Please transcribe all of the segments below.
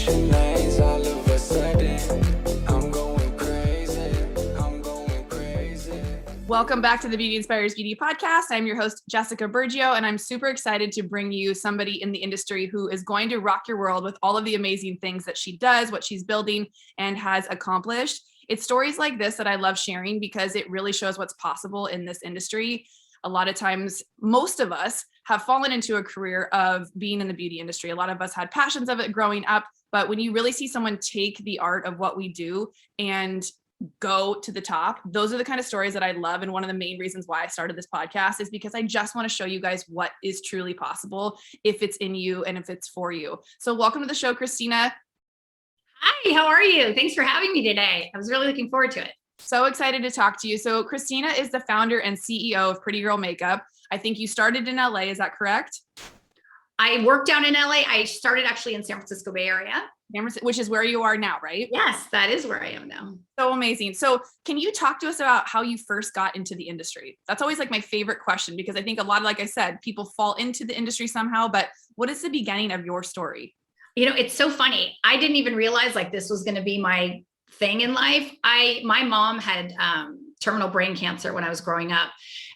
Switching lanes all of a sudden. I'm going crazy. I'm going crazy. Welcome back to the Beauty Inspires Beauty podcast. I'm your host, Jessica Burgio, and I'm super excited to bring you somebody in the industry who is going to rock your world with all of the amazing things that she does, what she's building, and has accomplished. It's stories like this that I love sharing because it really shows what's possible in this industry. A lot of times, most of us have fallen into a career of being in the beauty industry. A lot of us had passions of it growing up, but when you really see someone take the art of what we do and go to the top, those are the kind of stories that I love. And one of the main reasons why I started this podcast is because I just want to show you guys what is truly possible if it's in you and if it's for you. So welcome to the show, Christina. Hi, how are you? Thanks for having me today. I was really looking forward to it. So excited to talk to you. So Christina is the founder and CEO of Pretty Girl Makeup. I think you started in LA, is that correct? I worked down in LA. I started actually in San Francisco Bay Area. Which is where you are now, right? Yes, that is where I am now. So amazing. So can you talk to us about how you first got into the industry? That's always like my favorite question because I think a lot of, like I said, people fall into the industry somehow, but what is the beginning of your story? You know, it's so funny. I didn't even realize like this was going to be my thing in life. My mom had terminal brain cancer when I was growing up,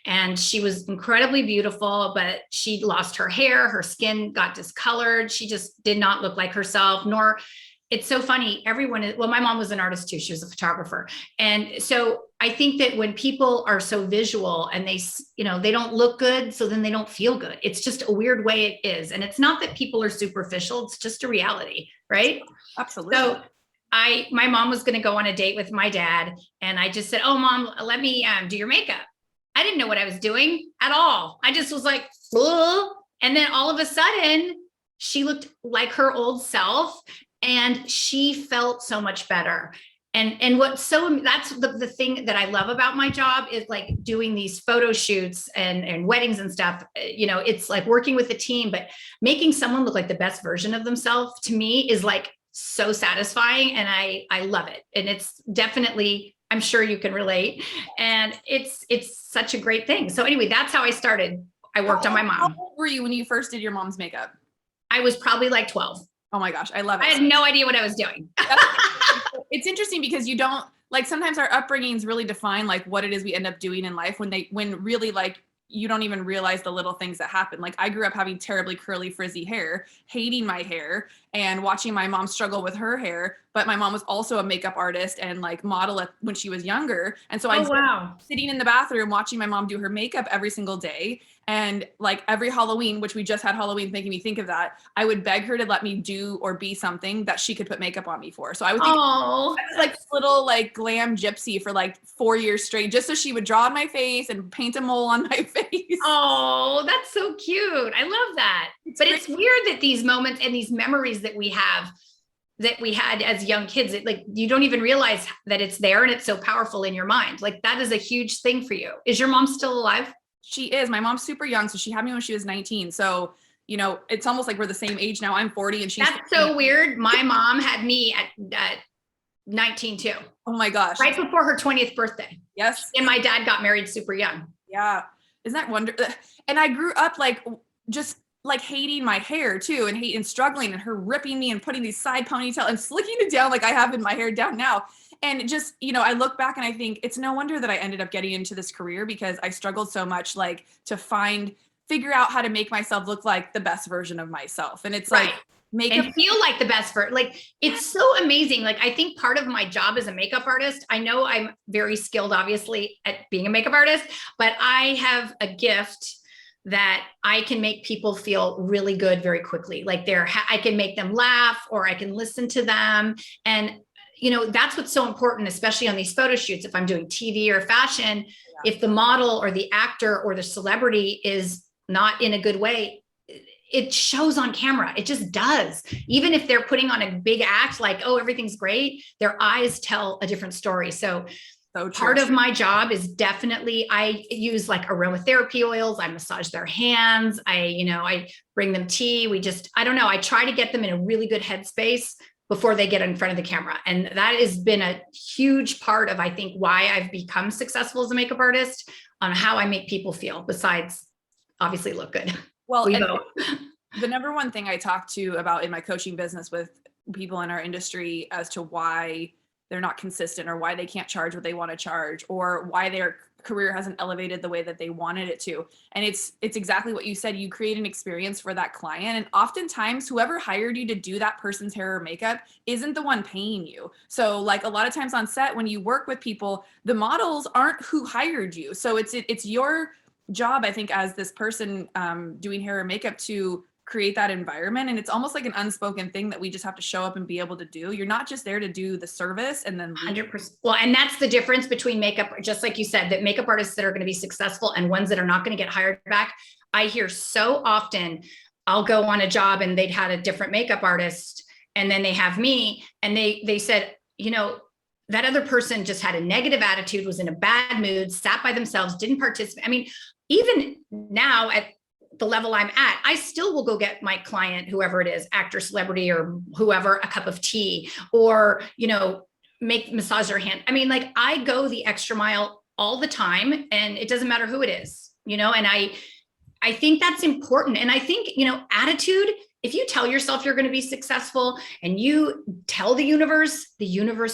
and she was incredibly beautiful, but she lost her hair, her skin got discolored. She just did not look like herself, nor it's so funny. Well, my mom was an artist too. She was a photographer. And so I think that when people are so visual and they don't look good, so then they don't feel good. It's just a weird way it is. And it's not that people are superficial. It's just a reality, right? Absolutely. So my mom was going to go on a date with my dad. And I just said, oh, Mom, let me do your makeup. I didn't know what I was doing at all. I just was like, ugh. And then all of a sudden she looked like her old self and she felt so much better. And that's the thing that I love about my job is like doing these photo shoots and weddings and stuff. You know, it's like working with a team, but making someone look like the best version of themselves to me is like so satisfying. And I love it. And it's definitely, I'm sure you can relate. And it's such a great thing. So anyway, that's how I started. I worked on my mom. How old were you when you first did your mom's makeup? I was probably like 12. Oh my gosh, I love it. I had no idea what I was doing. It's interesting because you don't like sometimes our upbringings really define like what it is we end up doing in life when really like you don't even realize the little things that happen. Like I grew up having terribly curly, frizzy hair, hating my hair and watching my mom struggle with her hair. But my mom was also a makeup artist and like model when she was younger. And so I was sitting in the bathroom watching my mom do her makeup every single day. And like every Halloween, which we just had Halloween making me think of that, I would beg her to let me do or be something that she could put makeup on me for. So I would think I was like this little like glam gypsy for like 4 years straight, just so she would draw on my face and paint a mole on my face. Oh, that's so cute. I love that. It's weird that these moments and these memories that we had as young kids, like you don't even realize that it's there and it's so powerful in your mind. Like that is a huge thing for you. Is your mom still alive? She is. My mom's super young. So she had me when she was 19. So, you know, it's almost like we're the same age now. I'm 40 and she's— That's so weird. My mom had me at 19 too. Oh my gosh. Right before her 20th birthday. Yes. And my dad got married super young. Yeah. Isn't that wonderful? And I grew up like just like hating my hair too and struggling and her ripping me and putting these side ponytail and slicking it down like I have in my hair down now. And just, you know, I look back and I think it's no wonder that I ended up getting into this career because I struggled so much like to figure out how to make myself look like the best version of myself. And it's like makeup and feel like the best like it's so amazing. Like I think part of my job as a makeup artist, I know I'm very skilled obviously at being a makeup artist, but I have a gift that I can make people feel really good very quickly. Like I can make them laugh or I can listen to them. And you know, that's what's so important, especially on these photo shoots. If I'm doing TV or fashion, if the model or the actor or the celebrity is not in a good way, it shows on camera. It just does. Even if they're putting on a big act, like, oh, everything's great, their eyes tell a different story. So part of my job is definitely, I use like aromatherapy oils. I massage their hands. I bring them tea. I try to get them in a really good headspace before they get in front of the camera. And that has been a huge part of, I think, why I've become successful as a makeup artist, on how I make people feel, besides obviously look good. Well, the number one thing I talk to about in my coaching business with people in our industry as to why they're not consistent or why they can't charge what they want to charge or why their career hasn't elevated the way that they wanted it to. And it's exactly what you said. You create an experience for that client. And oftentimes whoever hired you to do that person's hair or makeup isn't the one paying you. So like a lot of times on set, when you work with people, the models aren't who hired you. So it's your job, I think, as this person doing hair or makeup to create that environment. And it's almost like an unspoken thing that we just have to show up and be able to do. You're not just there to do the service and then leave. 100%. Well, and that's the difference between makeup, just like you said, that makeup artists that are going to be successful and ones that are not going to get hired back. I hear so often, I'll go on a job and they'd had a different makeup artist and then they have me and they said, you know, that other person just had a negative attitude, was in a bad mood, sat by themselves, didn't participate. I mean, even now at the level I'm at, I still will go get my client, whoever it is, actor, celebrity, or whoever, a cup of tea, or, you know, massage their hand. I mean, like I go the extra mile all the time and it doesn't matter who it is, you know, and I think that's important. And I think, you know, attitude, if you tell yourself you're going to be successful and you tell the universe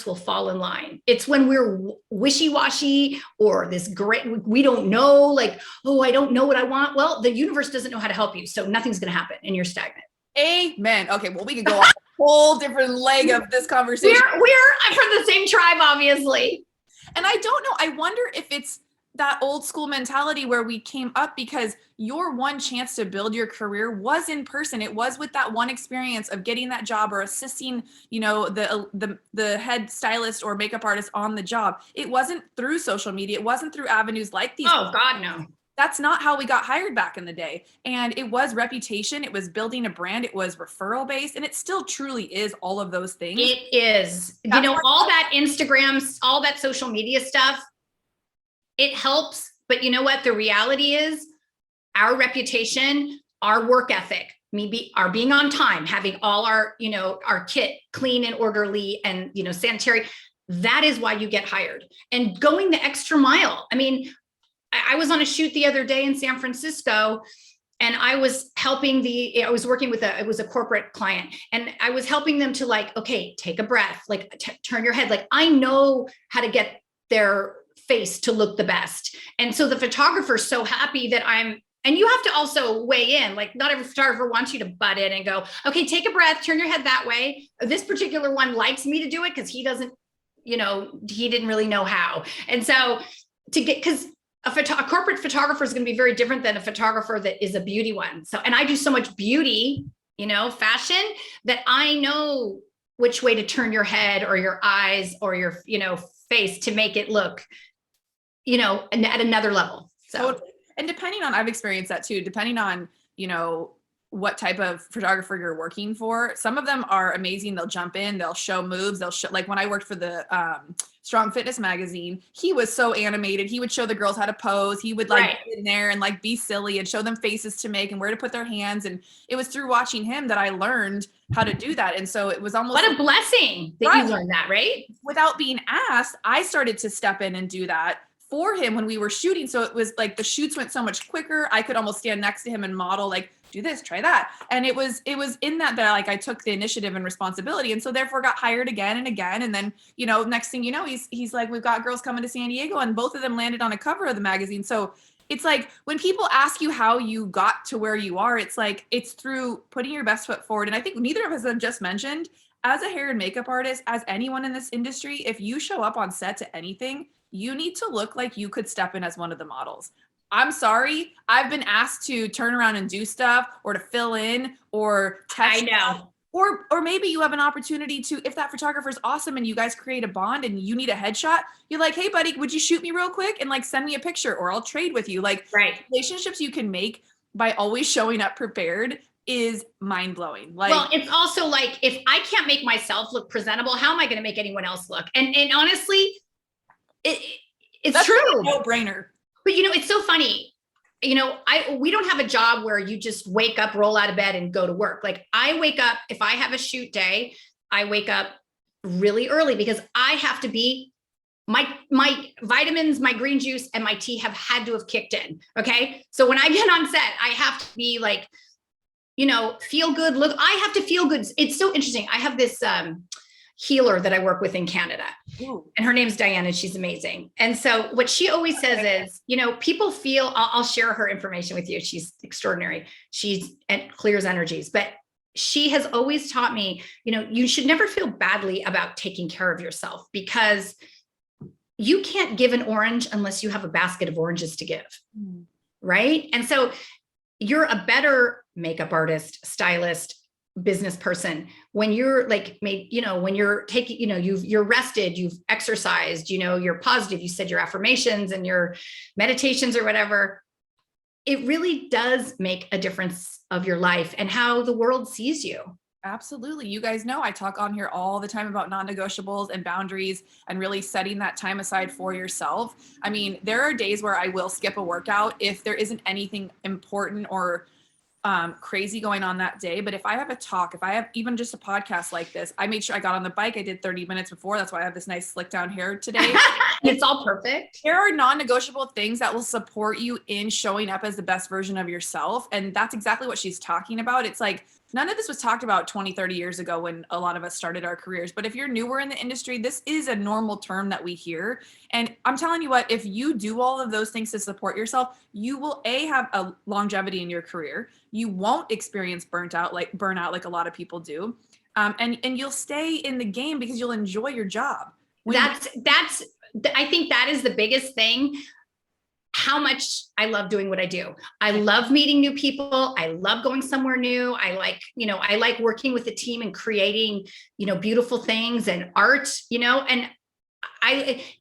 will fall in line. It's when we're wishy-washy or this great, we don't know, like, oh, I don't know what I want. Well, the universe doesn't know how to help you. So nothing's going to happen and you're stagnant. Amen. Okay. Well, we could go on a whole different leg of this conversation. We're from the same tribe, obviously. And I don't know. I wonder if it's that old school mentality where we came up because your one chance to build your career was in person. It was with that one experience of getting that job or assisting, you know, the head stylist or makeup artist on the job. It wasn't through social media. It wasn't through avenues like these. Oh God, no. That's not how we got hired back in the day. And it was reputation. It was building a brand. It was referral based. And it still truly is all of those things. It is. You know, all that Instagram, all that social media stuff, it helps, but you know what? The reality is our reputation, our work ethic, our being on time, having all our, you know, our kit clean and orderly and, you know, sanitary, that is why you get hired. And going the extra mile. I mean, I was on a shoot the other day in San Francisco and I was helping I was working with it was a corporate client and I was helping them to like, okay, take a breath, like turn your head. Like I know how to get their face to look the best. And so the photographer's so happy that and you have to also weigh in, like not every photographer wants you to butt in and go, okay, take a breath, turn your head that way. This particular one likes me to do it because he doesn't, you know, he didn't really know how. And so because a corporate photographer is going to be very different than a photographer that is a beauty one. So, and I do so much beauty, you know, fashion that I know which way to turn your head or your eyes or your, you know, face to make it look, you know, at another level. So, totally. And depending on, I've experienced that too, depending on, you know, what type of photographer you're working for. Some of them are amazing. They'll jump in, they'll show moves. They'll show, like when I worked for the Strong Fitness magazine, he was so animated. He would show the girls how to pose. He would like get in there and like be silly and show them faces to make and where to put their hands. And it was through watching him that I learned how to do that. And so it was almost what a blessing that you learned that, right? Without being asked, I started to step in and do that for him when we were shooting. So it was like the shoots went so much quicker. I could almost stand next to him and model like, do this, try that. And it was in that like I took the initiative and responsibility. And so therefore got hired again and again. And then, you know, next thing you know, he's like, we've got girls coming to San Diego and both of them landed on a cover of the magazine. So it's like when people ask you how you got to where you are, it's like, it's through putting your best foot forward. And I think neither of us have just mentioned, as a hair and makeup artist, as anyone in this industry, if you show up on set to anything, you need to look like you could step in as one of the models. I'm sorry. I've been asked to turn around and do stuff or to fill in or test. I know. Or maybe you have an opportunity to, if that photographer is awesome and you guys create a bond and you need a headshot, you're like, hey buddy, would you shoot me real quick and like send me a picture or I'll trade with you. Like relationships you can make by always showing up prepared is mind blowing. Like, well, it's also like, if I can't make myself look presentable, how am I going to make anyone else look? And honestly, it's true. No brainer. But you know, it's so funny. You know, we don't have a job where you just wake up, roll out of bed and go to work. Like I wake up, if I have a shoot day, I wake up really early because I have to be, my vitamins, my green juice and my tea have had to have kicked in. Okay. So when I get on set, I have to be like feel good, look, I have to feel good. It's so interesting. I have this healer that I work with in Canada. Ooh. And her name's Diana. She's amazing. And so what she always says is, people feel, I'll share her information with you. She's extraordinary. She's clears energies, but she has always taught me, you should never feel badly about taking care of yourself, because you can't give an orange unless you have a basket of oranges to give. Mm. Right. And so you're a better makeup artist, stylist, business person when you're when you're taking, you're rested, you've exercised, you're positive, you said your affirmations and your meditations or whatever. It really does make a difference of your life and how the world sees you. Absolutely. You guys know I talk on here all the time about non-negotiables and boundaries and really setting that time aside for yourself. I mean, there are days where I will skip a workout if there isn't anything important or crazy going on that day. But if I have a talk, if I have even just a podcast like this, I made sure I got on the bike. I did 30 minutes before. That's why I have this nice slick down hair today. It's all perfect. There are non-negotiable things that will support you in showing up as the best version of yourself. And that's exactly what she's talking about. It's like, none of this was talked about 20, 30 years ago when a lot of us started our careers. But if you're newer in the industry, this is a normal term that we hear. And I'm telling you what, if you do all of those things to support yourself, you will have a longevity in your career. You won't experience burnout like a lot of people do. And you'll stay in the game because you'll enjoy your job. I think that is the biggest thing. How much I love doing what I do. I love meeting new people. I love going somewhere new. I like working with a team and creating, beautiful things and art, and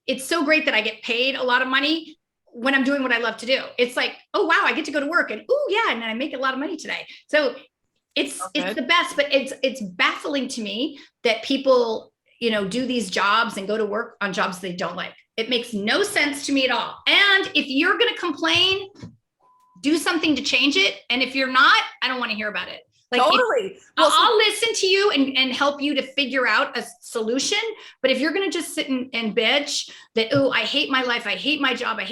it's so great that I get paid a lot of money when I'm doing what I love to do. It's like, oh, wow, I get to go to work and oh yeah. And I make a lot of money today. So it's the best, but it's baffling to me that people, do these jobs and go to work on jobs they don't like. It makes no sense to me at all. And if you're going to complain, do something to change it. And if you're not, I don't want to hear about it. Totally. I'll listen to you and help you to figure out a solution. But if you're going to just sit and bitch that, oh, I hate my life, I hate my job, I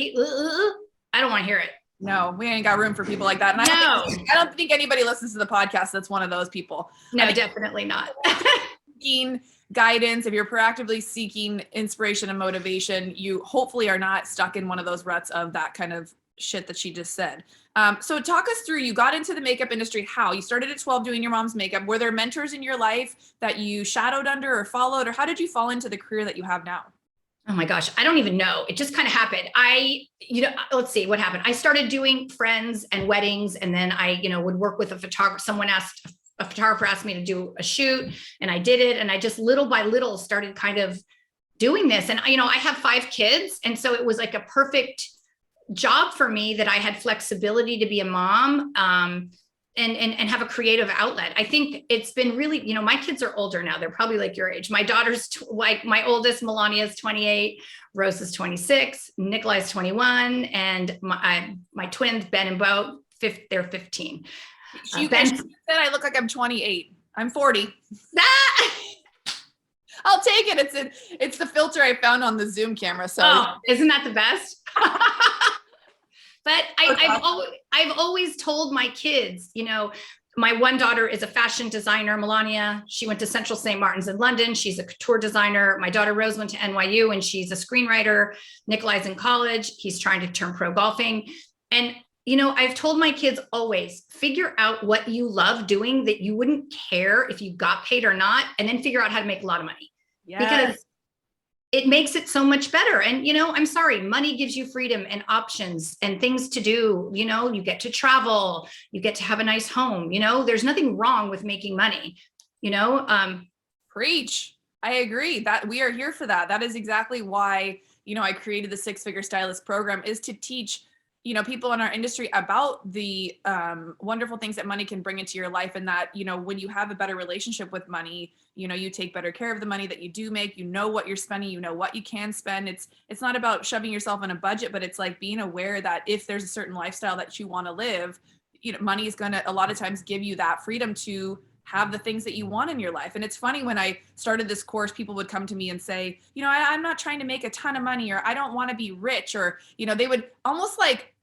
don't want to hear it. No, we ain't got room for people like that. And I don't think anybody listens to the podcast that's one of those people. No, definitely not. Guidance, if you're proactively seeking inspiration and motivation, you hopefully are not stuck in one of those ruts of that kind of shit that she just said. So talk us through, you got into the makeup industry. How? You started at 12 doing your mom's makeup. Were there mentors in your life that you shadowed under or followed, or how did you fall into the career that you have now? Oh my gosh, I don't even know. It just kind of happened. Let's see what happened. I started doing friends and weddings, and then I, would work with a photographer. A photographer asked me to do a shoot and I did it. And I just little by little started kind of doing this. And, I have 5 kids. And so it was like a perfect job for me that I had flexibility to be a mom and have a creative outlet. I think it's been really, my kids are older now. They're probably like your age. My daughter's my oldest, Melania, is 28, Rose is 26, Nikolai is 21. And my twins, Ben and Beau, they're 15. She said I look like I'm 28. I'm 40. I'll take it. It's the filter I found on the Zoom camera. So isn't that the best? But I've always told my kids, my one daughter is a fashion designer, Melania. She went to Central St. Martin's in London. She's a couture designer. My daughter Rose went to NYU and she's a screenwriter. Nikolai's in college. He's trying to turn pro golfing. And I've told my kids always figure out what you love doing that you wouldn't care if you got paid or not, and then figure out how to make a lot of money. Yes. Because it makes it so much better. And, I'm sorry, money gives you freedom and options and things to do. You get to travel, you get to have a nice home, there's nothing wrong with making money, Preach. I agree that we are here for that. That is exactly why, I created the 6-Figure Stylist program, is to teach people in our industry about the wonderful things that money can bring into your life. And that, when you have a better relationship with money, you take better care of the money that you do make, what you're spending, what you can spend. It's not about shoving yourself in a budget, but it's like being aware that if there's a certain lifestyle that you want to live, money is going to a lot of times give you that freedom to have the things that you want in your life. And it's funny, when I started this course, people would come to me and say, I'm not trying to make a ton of money, or I don't want to be rich, or, they would almost like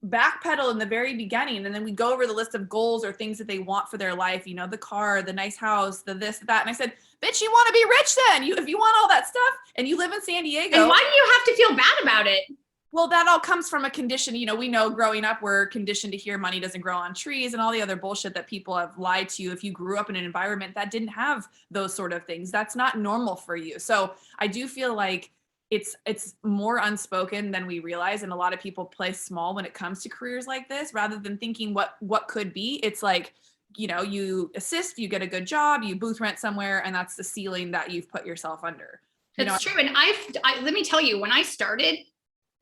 backpedal in the very beginning, and then we go over the list of goals or things that they want for their life, you know, the car, the nice house, the this, that. And I said, bitch, you want to be rich then. If you want all that stuff and you live in San Diego. And why do you have to feel bad about it? Well, that all comes from a condition, you know, we know growing up, we're conditioned to hear money doesn't grow on trees and all the other bullshit that people have lied to you. If you grew up in an environment that didn't have those sort of things, that's not normal for you. So I do feel like it's more unspoken than we realize. And a lot of people play small when it comes to careers like this, rather than thinking what could be. It's like, you know, you assist, you get a good job, you booth rent somewhere, and that's the ceiling that you've put yourself under. That's true. And let me tell you, when I started,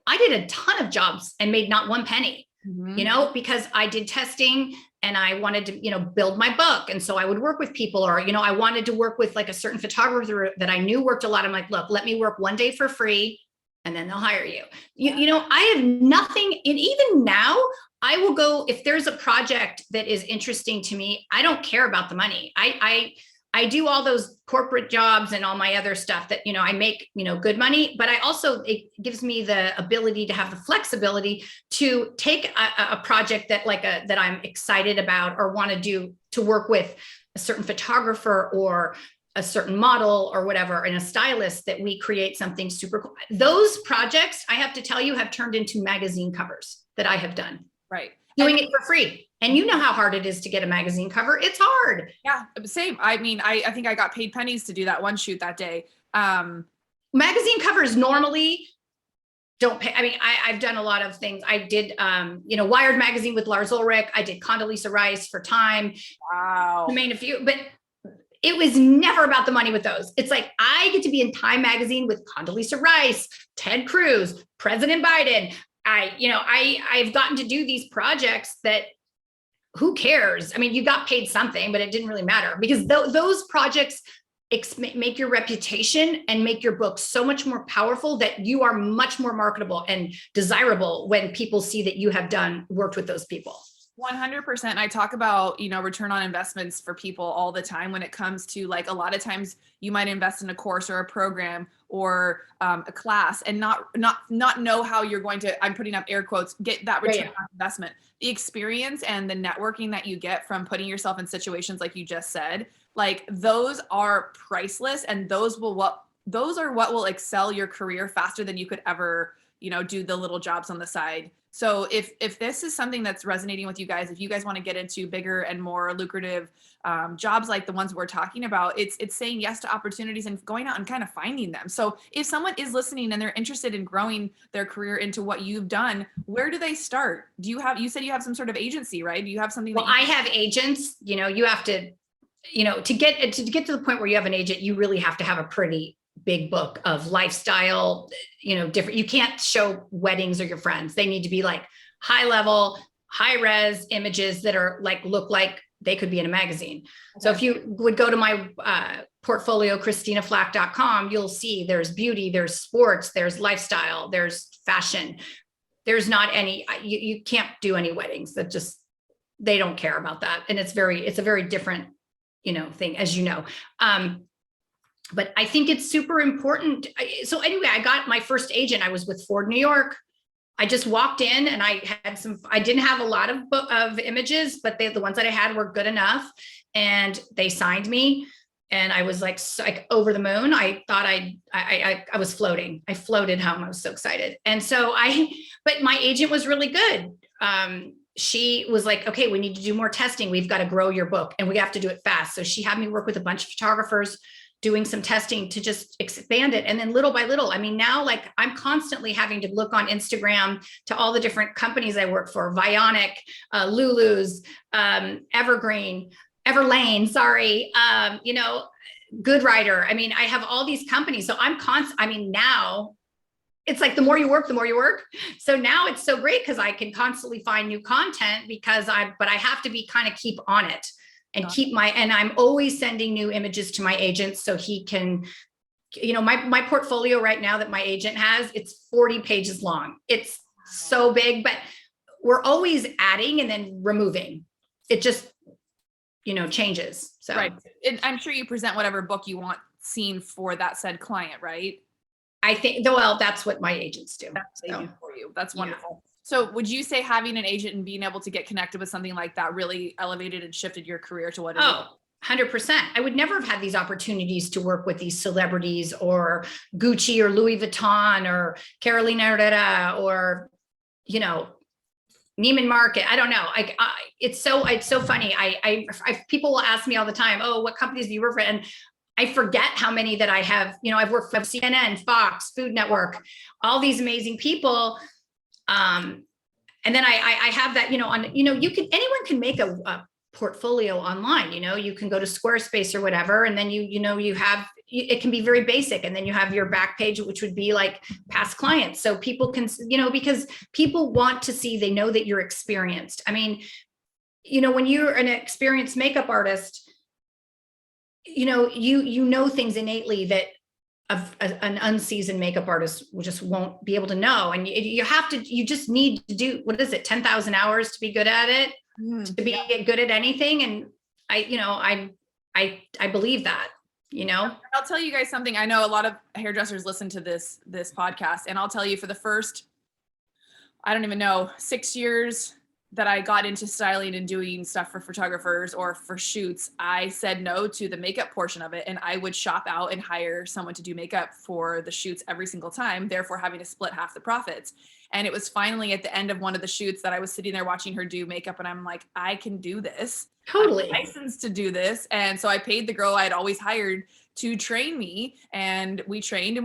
I did a ton of jobs and made not one penny, you know, because I did testing and I wanted to, you know, build my book. And so I would work with people, or, you know, I wanted to work with like a certain photographer that I knew worked a lot. I'm like, look, let me work one day for free and then they'll hire you. You know, I have nothing. And even now I will go, if there's a project that is interesting to me, I don't care about the money. I do all those corporate jobs and all my other stuff that, you know, I make, you know, good money, but I also, it gives me the ability to have the flexibility to take a project that that I'm excited about or want to do, to work with a certain photographer or a certain model or whatever, and a stylist, that we create something super cool. Those projects, I have to tell you, have turned into magazine covers that I have done. Right. Doing it for free. And you know how hard it is to get a magazine cover. It's hard. Yeah, same. I mean, I think I got paid pennies to do that one shoot that day. Magazine covers normally don't pay. I mean, I've done a lot of things. I did, you know, Wired magazine with Lars Ulrich. I did Condoleezza Rice for Time. Wow. To name a few, but it was never about the money with those. It's like, I get to be in Time magazine with Condoleezza Rice, Ted Cruz, President Biden. I've gotten to do these projects that, who cares? I mean, you got paid something, but it didn't really matter, because those projects make your reputation and make your book so much more powerful that you are much more marketable and desirable when people see that you have worked with those people. 100%. I talk about, you know, return on investments for people all the time when it comes to, like, a lot of times you might invest in a course or a program or a class and not know how you're going to, I'm putting up air quotes, get that return on investment. The experience and the networking that you get from putting yourself in situations like you just said, like, those are priceless, and those are what will excel your career faster than you could ever, you know, do the little jobs on the side. So if this is something that's resonating with you guys, if you guys want to get into bigger and more lucrative jobs like the ones we're talking about, it's saying yes to opportunities and going out and kind of finding them. So if someone is listening and they're interested in growing their career into what you've done, where do they start? You said you have some sort of agency, right? Do you have something? Well, I have agents. You know, you have to, you know, to get to the point where you have an agent, you really have to have a pretty big book of lifestyle, you know, different. You can't show weddings or your friends. They need to be like high level, high res images that are like, look like they could be in a magazine. Okay. So if you would go to my portfolio, ChristinaFlach.com, you'll see there's beauty, there's sports, there's lifestyle, there's fashion. There's not any, you can't do any weddings. That just, they don't care about that. And it's a very different, you know, thing, as you know. But I think it's super important. So anyway, I got my first agent. I was with Ford New York. I just walked in and I didn't have a lot of images, but the ones that I had were good enough. And they signed me and I was like over the moon. I thought I was floating. I floated home. I was so excited. And so but my agent was really good. She was like, okay, we need to do more testing. We've got to grow your book and we have to do it fast. So she had me work with a bunch of photographers doing some testing to just expand it. And then little by little, I mean, now, like, I'm constantly having to look on Instagram to all the different companies I work for, Vionic, Lulu's, Everlane, you know, Good Writer. I mean, I have all these companies. So now it's like, the more you work, the more you work. So now it's so great because I can constantly find new content but I have to be kind of keep on it. And and I'm always sending new images to my agent so he can, you know, my portfolio right now that my agent has, it's 40 pages long. It's so big, but we're always adding and then removing. It just, you know, changes. So right. And I'm sure you present whatever book you want seen for that said client, right? I think, well, that's what my agents do. That's what they do for you. That's wonderful. So would you say having an agent and being able to get connected with something like that really elevated and shifted your career to what it is? Oh, 100%. I would never have had these opportunities to work with these celebrities or Gucci or Louis Vuitton or Carolina Herrera or, you know, Neiman Market. I don't know. It's so funny. People will ask me all the time, oh, what companies do you work for? And I forget how many that I have. You know, I've worked for CNN, Fox, Food Network, all these amazing people. And then I have that, you know, on, you know, anyone can make a portfolio online, you know, you can go to Squarespace or whatever. And then it can be very basic. And then you have your back page, which would be like past clients. So people can, you know, because people want to see, they know that you're experienced. I mean, you know, when you're an experienced makeup artist, you know things innately that an unseasoned makeup artist just won't be able to know. And you just need to do, what is it, 10,000 hours to be good at it, to be good at anything. And I believe that, you know. I'll tell you guys something. I know a lot of hairdressers listen to this podcast, and I'll tell you, for the first, I don't even know, 6 years that I got into styling and doing stuff for photographers or for shoots, I said no to the makeup portion of it. And I would shop out and hire someone to do makeup for the shoots every single time, therefore having to split half the profits. And it was finally at the end of one of the shoots that I was sitting there watching her do makeup, and I'm like, I can do this. Totally. I'm licensed to do this. And so I paid the girl I had always hired to train me, and we trained.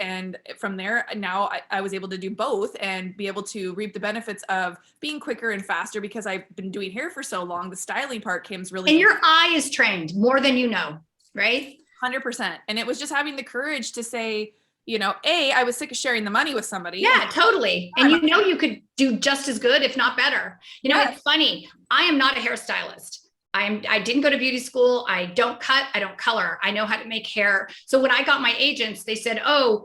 And from there, now I was able to do both and be able to reap the benefits of being quicker and faster, because I've been doing hair for so long. The styling part came really. And your eye is trained more than you know, right? 100%. And it was just having the courage to say, you know, I was sick of sharing the money with somebody. Yeah, totally. And you know, you could do just as good, if not better. You know, It's funny. I am not a hairstylist. I didn't go to beauty school. I don't cut. I don't color. I know how to make hair. So when I got my agents, they said, oh,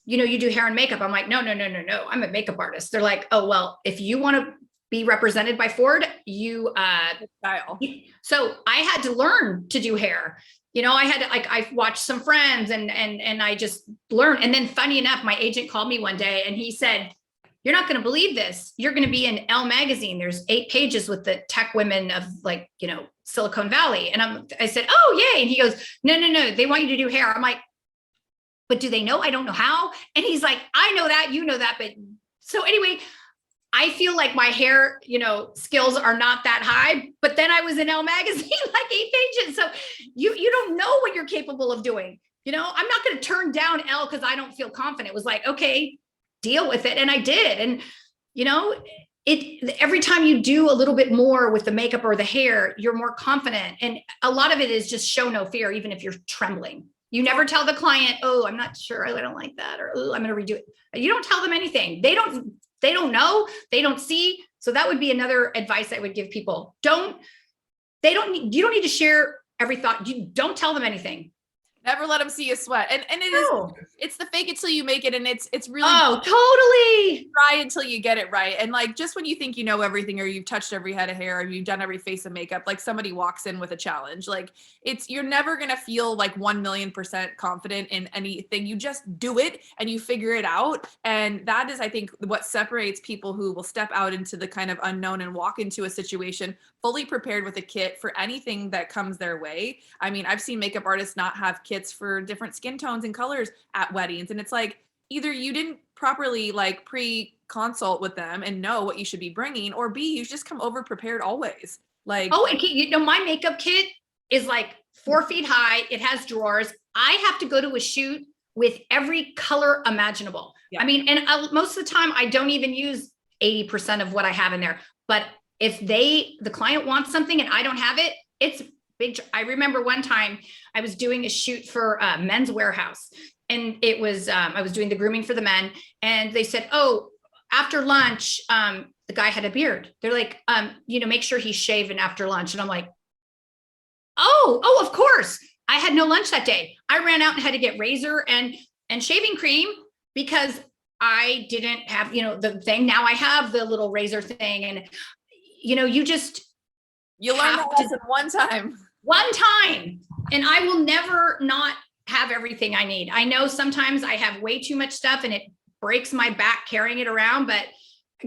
you know, you do hair and makeup. I'm like, no. I'm a makeup artist. They're like, oh, well, if you want to be represented by Ford, style. So I had to learn to do hair. You know, I had to, like, I watched some friends and I just learned. And then funny enough, my agent called me one day and he said, you're not going to believe this. You're going to be in Elle magazine. There's 8 pages with the tech women of, like, you know, Silicon Valley. And I said, oh, yay. And he goes, no. They want you to do hair. I'm like, but do they know? I don't know how. And he's like, I know that, you know that. But so anyway, I feel like my hair, you know, skills are not that high, but then I was in Elle magazine, like 8 pages. So you don't know what you're capable of doing. You know, I'm not going to turn down Elle because I don't feel confident. It was like, okay, deal with it. And I did. And, you know, every time you do a little bit more with the makeup or the hair, you're more confident. And a lot of it is just show no fear, even if you're trembling. You never tell the client, oh, I'm not sure, I don't like that, or oh, I'm going to redo it. You don't tell them anything. They don't know, they don't see. So that would be another advice I would give people. You don't need to share every thought. You don't tell them anything. Never let them see you sweat. And it's the fake it till you make it. And it's really, totally try until you get it right. And like, just when you think you know everything, or you've touched every head of hair, or you've done every face of makeup, like somebody walks in with a challenge, like you're never going to feel like 1,000,000% confident in anything. You just do it and you figure it out. And that is, I think, what separates people who will step out into the kind of unknown and walk into a situation fully prepared with a kit for anything that comes their way. I mean, I've seen makeup artists not have kits for different skin tones and colors at weddings. And it's like, either you didn't properly like pre-consult with them and know what you should be bringing, or B, you just come over prepared always. Like, oh, and you know, my makeup kit is like 4 feet high. It has drawers. I have to go to a shoot with every color imaginable. Yeah. I mean, and most of the time I don't even use 80% of what I have in there. But if the client wants something and I don't have it, it's big. I remember one time I was doing a shoot for Men's Warehouse, and it was, I was doing the grooming for the men, and they said, oh, after lunch, the guy had a beard. They're like, you know, make sure he's shaven after lunch. And I'm like, oh, of course. I had no lunch that day. I ran out and had to get razor and shaving cream because I didn't have, you know, the thing. Now I have the little razor thing, and, you know, you learn that lesson one time, and I will never not have everything I need. I know sometimes I have way too much stuff and it breaks my back carrying it around, but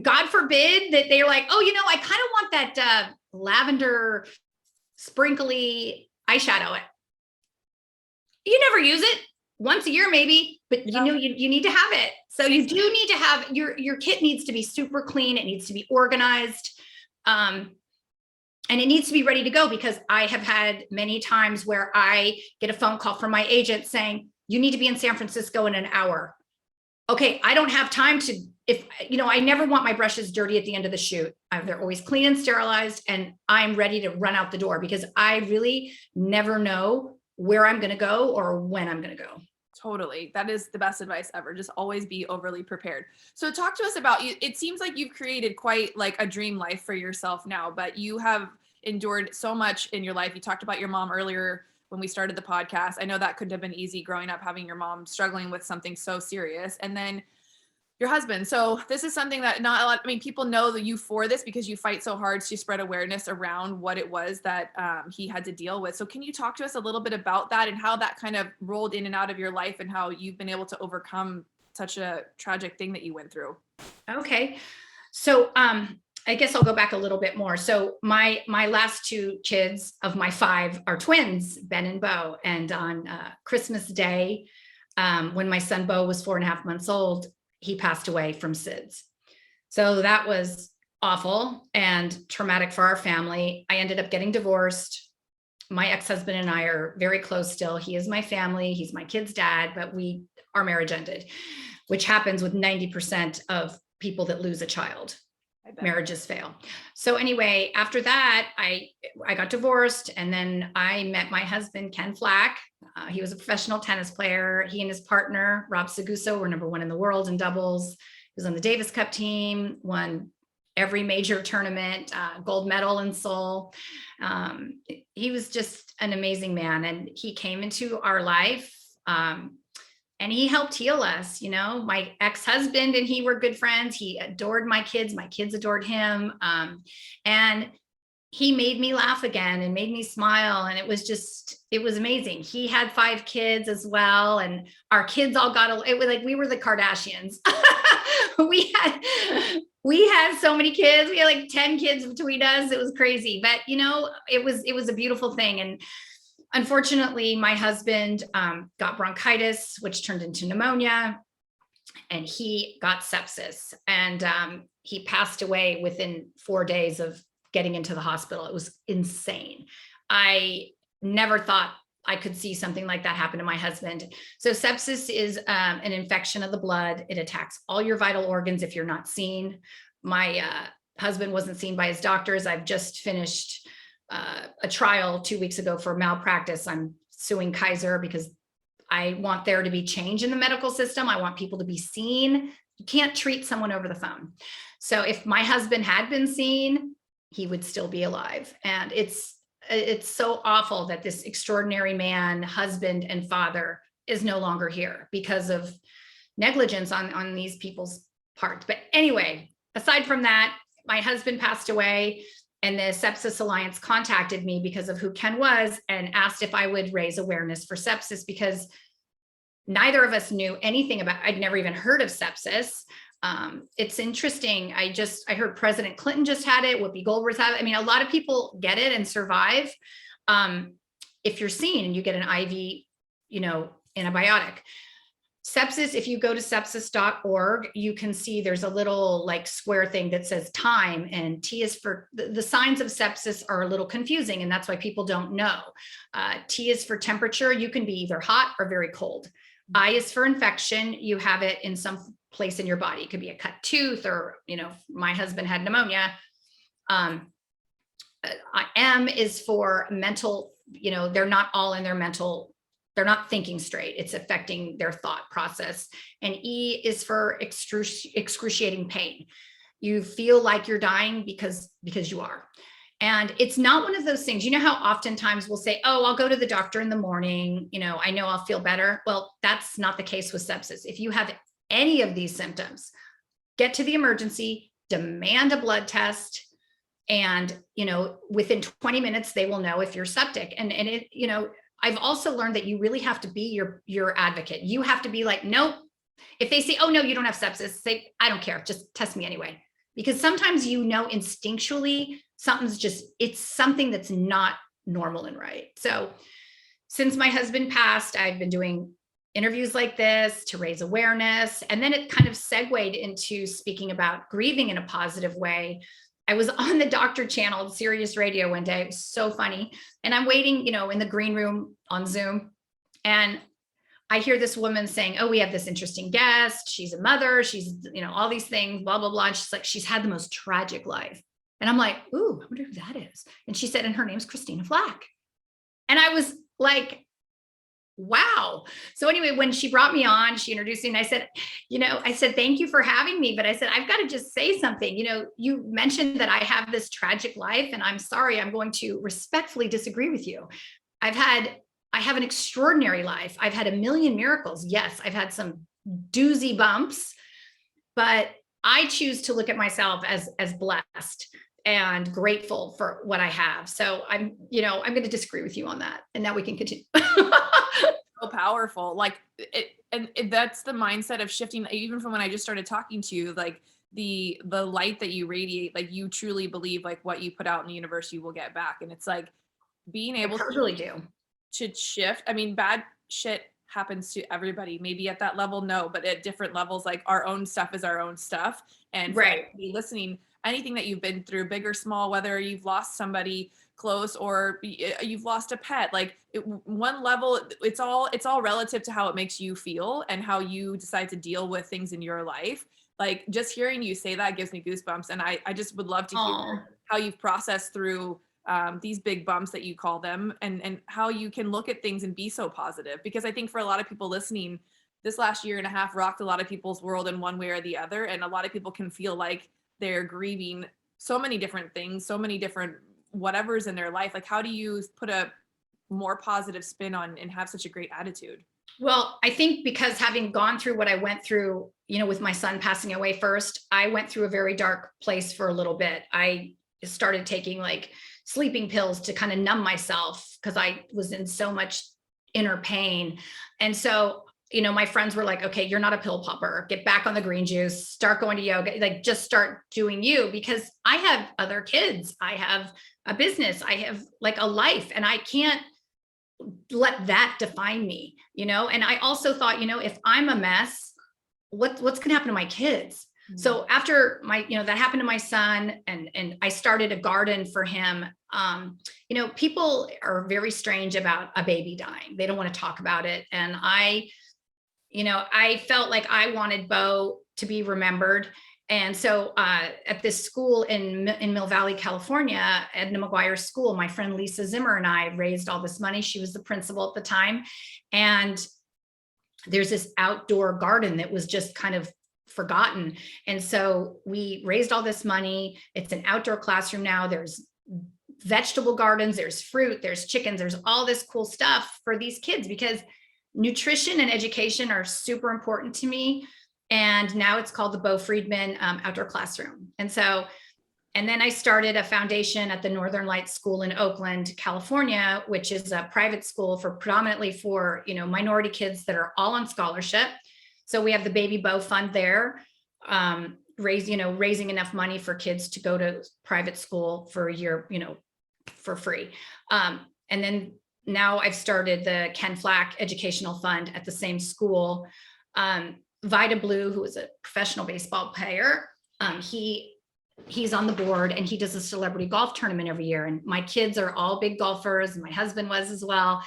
God forbid that they're like, oh, I kind of want that lavender sprinkly eyeshadow. You never use it. Once a year, maybe, but you need to have it. So you do need to have your kit needs to be super clean. It needs to be organized. And it needs to be ready to go, because I have had many times where I get a phone call from my agent saying, you need to be in San Francisco in an hour. Okay, I don't have time to, I never want my brushes dirty at the end of the shoot. They're always clean and sterilized, and I'm ready to run out the door, because I really never know where I'm going to go or when I'm going to go. Totally. That is the best advice ever. Just always be overly prepared. So talk to us about you. It seems like you've created quite like a dream life for yourself now, but you have endured so much in your life. You talked about your mom earlier when we started the podcast. I know that couldn't have been easy growing up, having your mom struggling with something so serious. And then your husband. So this is something that not a lot, people know that you for this because you fight so hard to spread awareness around what it was that he had to deal with. So can you talk to us a little bit about that and how that kind of rolled in and out of your life and how you've been able to overcome such a tragic thing that you went through? Okay. So I guess I'll go back a little bit more. So my last two kids of my 5 are twins, Ben and Beau. And on Christmas Day, when my son Beau was 4.5 months old, he passed away from SIDS. So that was awful and traumatic for our family. I ended up getting divorced. My ex-husband and I are very close still. He is my family. He's my kid's dad, but our marriage ended, which happens with 90% of people that lose a child. Marriages fail. So anyway, after that, I got divorced, and then I met my husband, Ken Flach. He was a professional tennis player. He and his partner, Rob Seguso, were #1 in the world in doubles. He was on the Davis Cup team, won every major tournament, gold medal in Seoul. He was just an amazing man, and he came into our life. And he helped heal us. My ex-husband and he were good friends. He adored my kids adored him. And he made me laugh again and made me smile. And it was amazing. He had 5 kids as well. And our kids all it was like, we were the Kardashians. we had so many kids. We had like 10 kids between us. It was crazy, but it was a beautiful thing. And unfortunately, my husband got bronchitis, which turned into pneumonia, and he got sepsis, and he passed away within 4 days of getting into the hospital. It was insane. I never thought I could see something like that happen to my husband. So sepsis is an infection of the blood. It attacks all your vital organs if you're not seen. My husband wasn't seen by his doctors. I've just finished a trial 2 weeks ago for malpractice. I'm suing Kaiser because I want there to be change in the medical system. I want people to be seen. You can't treat someone over the phone. So if my husband had been seen, he would still be alive. And it's so awful that this extraordinary man, husband and father, is no longer here because of negligence on these people's parts. But anyway, aside from that, my husband passed away. And the Sepsis Alliance contacted me because of who Ken was and asked if I would raise awareness for sepsis, because neither of us knew anything about, I'd never even heard of sepsis. It's interesting. I heard President Clinton just had it. Whoopi Goldberg's had it. A lot of people get it and survive. If you're seen and you get an IV, antibiotic. Sepsis, if you go to sepsis.org, you can see there's a little like square thing that says time, and T is for the signs of sepsis are a little confusing, and that's why people don't know. T is for temperature. You can be either hot or very cold. I is for infection. You have it in some place in your body. It could be a cut tooth, or, my husband had pneumonia. M is for mental, they're not all in their mental, they're not thinking straight. It's affecting their thought process. And E is for excruciating pain. You feel like you're dying because you are. And it's not one of those things, how oftentimes we'll say, oh, I'll go to the doctor in the morning. I know I'll feel better. Well, that's not the case with sepsis. If you have any of these symptoms, get to the emergency, demand a blood test. And, within 20 minutes, they will know if you're septic. And it, I've also learned that you really have to be your advocate. You have to be like, nope. If they say, oh, no, you don't have sepsis, say, I don't care. Just test me anyway. because sometimes, instinctually it's something that's not normal and right. So since my husband passed, I've been doing interviews like this to raise awareness. And then it kind of segued into speaking about grieving in a positive way. I was on the doctor channel, Sirius Radio one day. It was so funny. And I'm waiting, in the green room on Zoom. And I hear this woman saying, oh, we have this interesting guest. She's a mother. She's, all these things, blah, blah, blah. And she's like, she's had the most tragic life. And I'm like, ooh, I wonder who that is. And she said, and her name's Christina Flach. And I was like, wow. So anyway, when she brought me on, she introduced me and I said, thank you for having me. But I said, I've got to just say something. You mentioned that I have this tragic life, and I'm sorry, I'm going to respectfully disagree with you. I have an extraordinary life. I've had a million miracles. Yes, I've had some doozy bumps, but I choose to look at myself as blessed and grateful for what I have. So I'm going to disagree with you on that. And now we can continue. So powerful. Like that's the mindset of shifting, even from when I just started talking to you, like the light that you radiate, like you truly believe like what you put out in the universe, you will get back. And it's like being able to shift. I mean, bad shit happens to everybody, maybe at that level, no, but at different levels, like our own stuff is our own stuff. And right. Be listening, anything that you've been through, big or small, whether you've lost somebody close or you've lost a pet, like one level, it's all relative to how it makes you feel and how you decide to deal with things in your life. Like just hearing you say that gives me goosebumps. And I just would love to hear how you've processed through these big bumps that you call them, and how you can look at things and be so positive. Because I think for a lot of people listening, this last year and a half rocked a lot of people's world in one way or the other. And a lot of people can feel like they're grieving so many different things, so many different whatever's in their life. Like, how do you put a more positive spin on and have such a great attitude? Well, I think because having gone through what I went through, with my son passing away first, I went through a very dark place for a little bit. I started taking like sleeping pills to kind of numb myself because I was in so much inner pain. And so, my friends were like, okay, you're not a pill popper. Get back on the green juice, start going to yoga, like just start doing you, because I have other kids. I have a business. I have like a life, and I can't let that define me, And I also thought, if I'm a mess, what's going to happen to my kids? Mm-hmm. So after that happened to my son, and I started a garden for him. People are very strange about a baby dying. They don't want to talk about it. And I felt like I wanted Beau to be remembered. And so at this school in Mill Valley, California, Edna McGuire's school, my friend Lisa Zimmer and I raised all this money. She was the principal at the time. And there's this outdoor garden that was just kind of forgotten. And so we raised all this money. It's an outdoor classroom now. There's vegetable gardens, there's fruit, there's chickens, there's all this cool stuff for these kids, because nutrition and education are super important to me. And now it's called the Beau Friedman Outdoor Classroom. And then I started a foundation at the Northern Lights School in Oakland, California, which is a private school predominantly for, minority kids that are all on scholarship. So we have the Baby Beau Fund there, raising enough money for kids to go to private school for a year, for free. And then now I've started the Ken Flach Educational Fund at the same school. Vida Blue, who is a professional baseball player, he's on the board, and he does a celebrity golf tournament every year. And my kids are all big golfers, and my husband was as well.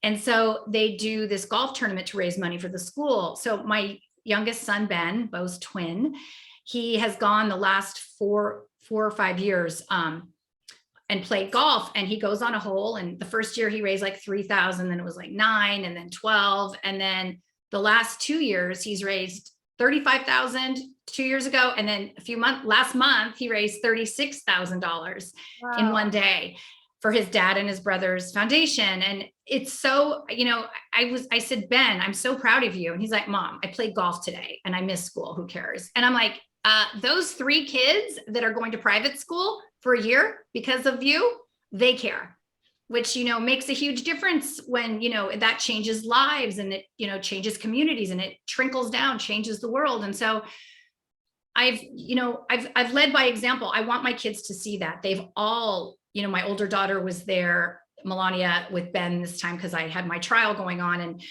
And so they do this golf tournament to raise money for the school. So my youngest son, Ben, Beau's twin, he has gone the last four or 5 years and played golf. And he goes on a hole. And the first year he raised like 3,000, then it was like 9, and then 12. And then the last 2 years he's raised 35,000 2 years ago. And then last month he raised $36,000 in one day for his dad and his brother's foundation. And it's so, I said, Ben, I'm so proud of you. And he's like, Mom, I played golf today and I missed school. Who cares? And I'm like, those 3 kids that are going to private school for a year because of you, they care, which, makes a huge difference when, that changes lives, and it, changes communities, and it trickles down, changes the world. And so I've led by example. I want my kids to see that. They've all, my older daughter was there, Melania, with Ben this time because I had my trial going on. And,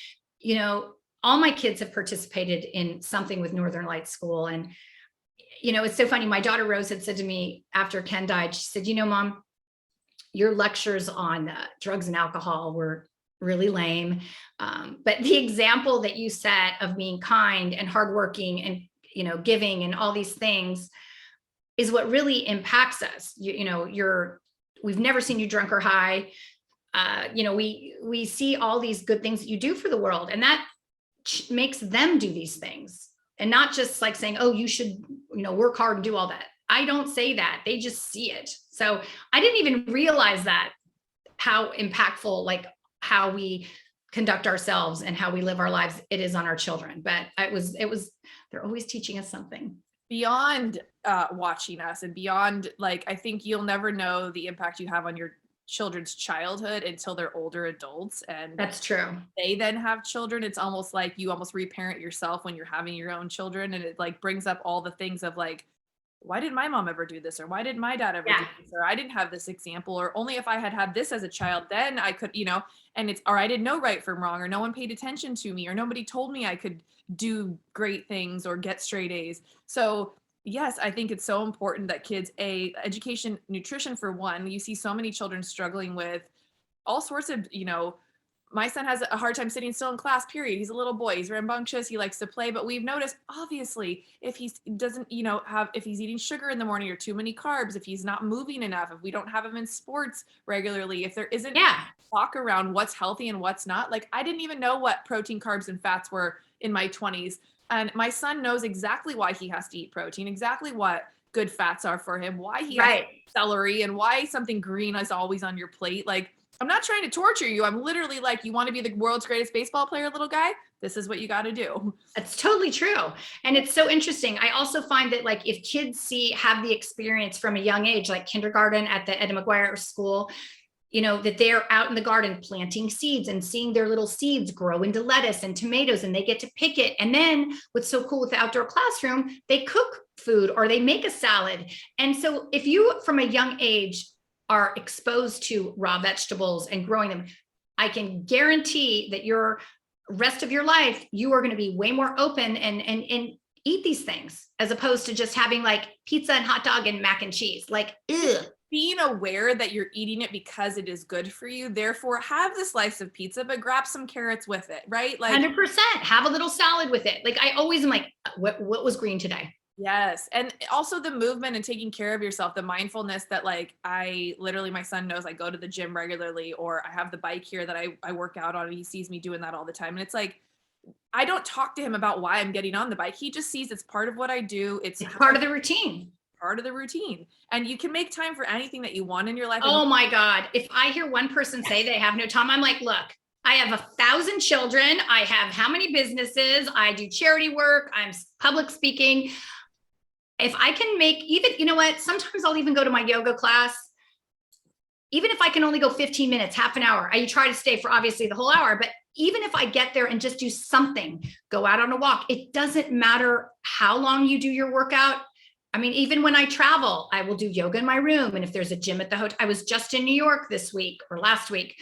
all my kids have participated in something with Northern Lights School. And, it's so funny. My daughter Rose had said to me after Ken died, she said, Mom, your lectures on drugs and alcohol were really lame. But the example that you set of being kind and hardworking and, giving and all these things is what really impacts us. We've never seen you drunk or high. We see all these good things that you do for the world, and that makes them do these things, and not just like saying, oh, you should, work hard and do all that. I don't say that. They just see it. So I didn't even realize that, how impactful, like how we conduct ourselves and how we live our lives, it is on our children. But they're always teaching us something. Beyond watching us and beyond, like, I think you'll never know the impact you have on your children's childhood until they're older adults, and that's true. They then have children. It's almost like you almost reparent yourself when you're having your own children, and it like brings up all the things of like, why did my mom ever do this, or why did my dad ever do this, or I didn't have this example, or only if I had this as a child, then I could, and it's, or I didn't know right from wrong, or no one paid attention to me, or nobody told me I could do great things or get straight A's. So yes, I think it's so important that kids, education, nutrition for one. You see so many children struggling with all sorts of, my son has a hard time sitting still in class, period. He's a little boy, he's rambunctious, he likes to play, but we've noticed, obviously, if he doesn't, if he's eating sugar in the morning or too many carbs, if he's not moving enough, if we don't have him in sports regularly, if there isn't talk around what's healthy and what's not. Like, I didn't even know what protein, carbs, and fats were in my 20s. And my son knows exactly why he has to eat protein, exactly what good fats are for him, why he has celery, and why something green is always on your plate. Like, I'm not trying to torture you. I'm literally like, you want to be the world's greatest baseball player, little guy? This is what you got to do. That's totally true. And it's so interesting. I also find that, like, if kids have the experience from a young age, like kindergarten at the Ed McGuire school, that they're out in the garden planting seeds and seeing their little seeds grow into lettuce and tomatoes, and they get to pick it. And then what's so cool with the outdoor classroom, they cook food or they make a salad. And so if you, from a young age, are exposed to raw vegetables and growing them, I can guarantee that your rest of your life, you are going to be way more open and eat these things, as opposed to just having like pizza and hot dog and mac and cheese. Like, ugh. Being aware that you're eating it because it is good for you. Therefore, have the slice of pizza, but grab some carrots with it, right? Like 100%. Have a little salad with it. Like, I always am like, what was green today? Yes. And also the movement and taking care of yourself, the mindfulness that, like, my son knows I go to the gym regularly, or I have the bike here that I work out on, and he sees me doing that all the time. And it's like, I don't talk to him about why I'm getting on the bike. He just sees it's part of what I do. It's part of the routine. And you can make time for anything that you want in your life. Oh my God. If I hear one person say they have no time, I'm like, look, I have 1,000 children. I have how many businesses? I do charity work. I'm public speaking. If I can make sometimes I'll even go to my yoga class. Even if I can only go 15 minutes, half an hour, I try to stay for obviously the whole hour, but even if I get there and just do something, go out on a walk, it doesn't matter how long you do your workout. I mean, even when I travel, I will do yoga in my room. And if there's a gym at the hotel, I was just in New York this week or last week,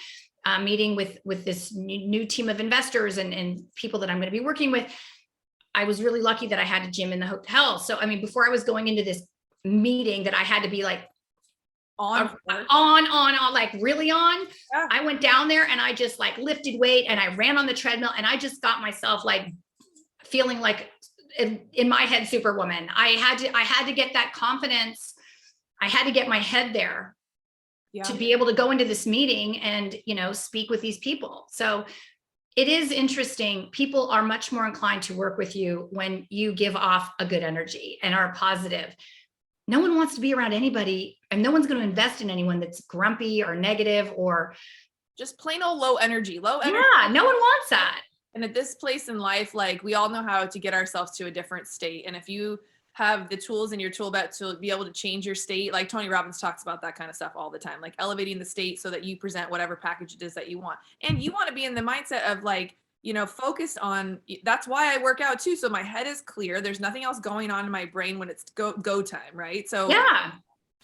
meeting with this new team of investors and people that I'm going to be working with. I was really lucky that I had a gym in the hotel. So, I mean, before I was going into this meeting that I had to be like on, like really on, I went down there and I just like lifted weight and I ran on the treadmill, and I just got myself like feeling like in my head, Superwoman. I had to get that confidence. I had to get my head there to be able to go into this meeting and, speak with these people. So it is interesting. People are much more inclined to work with you when you give off a good energy and are positive. No one wants to be around anybody, and no one's going to invest in anyone that's grumpy or negative or just plain old low energy. Yeah, no one wants that. And at this place in life, like, we all know how to get ourselves to a different state. And if you have the tools in your tool belt to be able to change your state, like Tony Robbins talks about that kind of stuff all the time, like elevating the state so that you present whatever package it is that you want. And you want to be in the mindset of like, focused on, that's why I work out too. So my head is clear. There's nothing else going on in my brain when it's go time, right? So Yeah.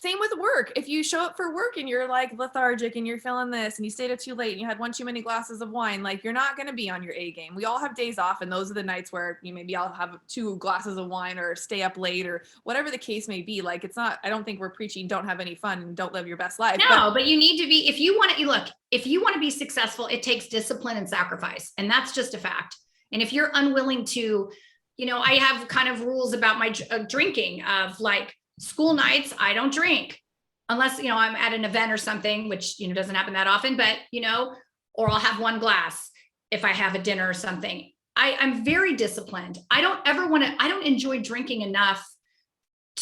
same with work. If you show up for work and you're like lethargic and you're feeling this and you stayed up too late and you had one too many glasses of wine, like you're not going to be on your A game. We all have days off, and those are the nights where maybe I'll have 2 glasses of wine or stay up late or whatever the case may be. Like it's not, I don't think we're preaching don't have any fun and don't live your best life. No, but you need to be, if you want to be successful, it takes discipline and sacrifice. And that's just a fact. And if you're unwilling to, I have kind of rules about my drinking of like, school nights, I don't drink unless, I'm at an event or something, which, doesn't happen that often, but, or I'll have 1 glass if I have a dinner or something. I'm very disciplined. I don't enjoy drinking enough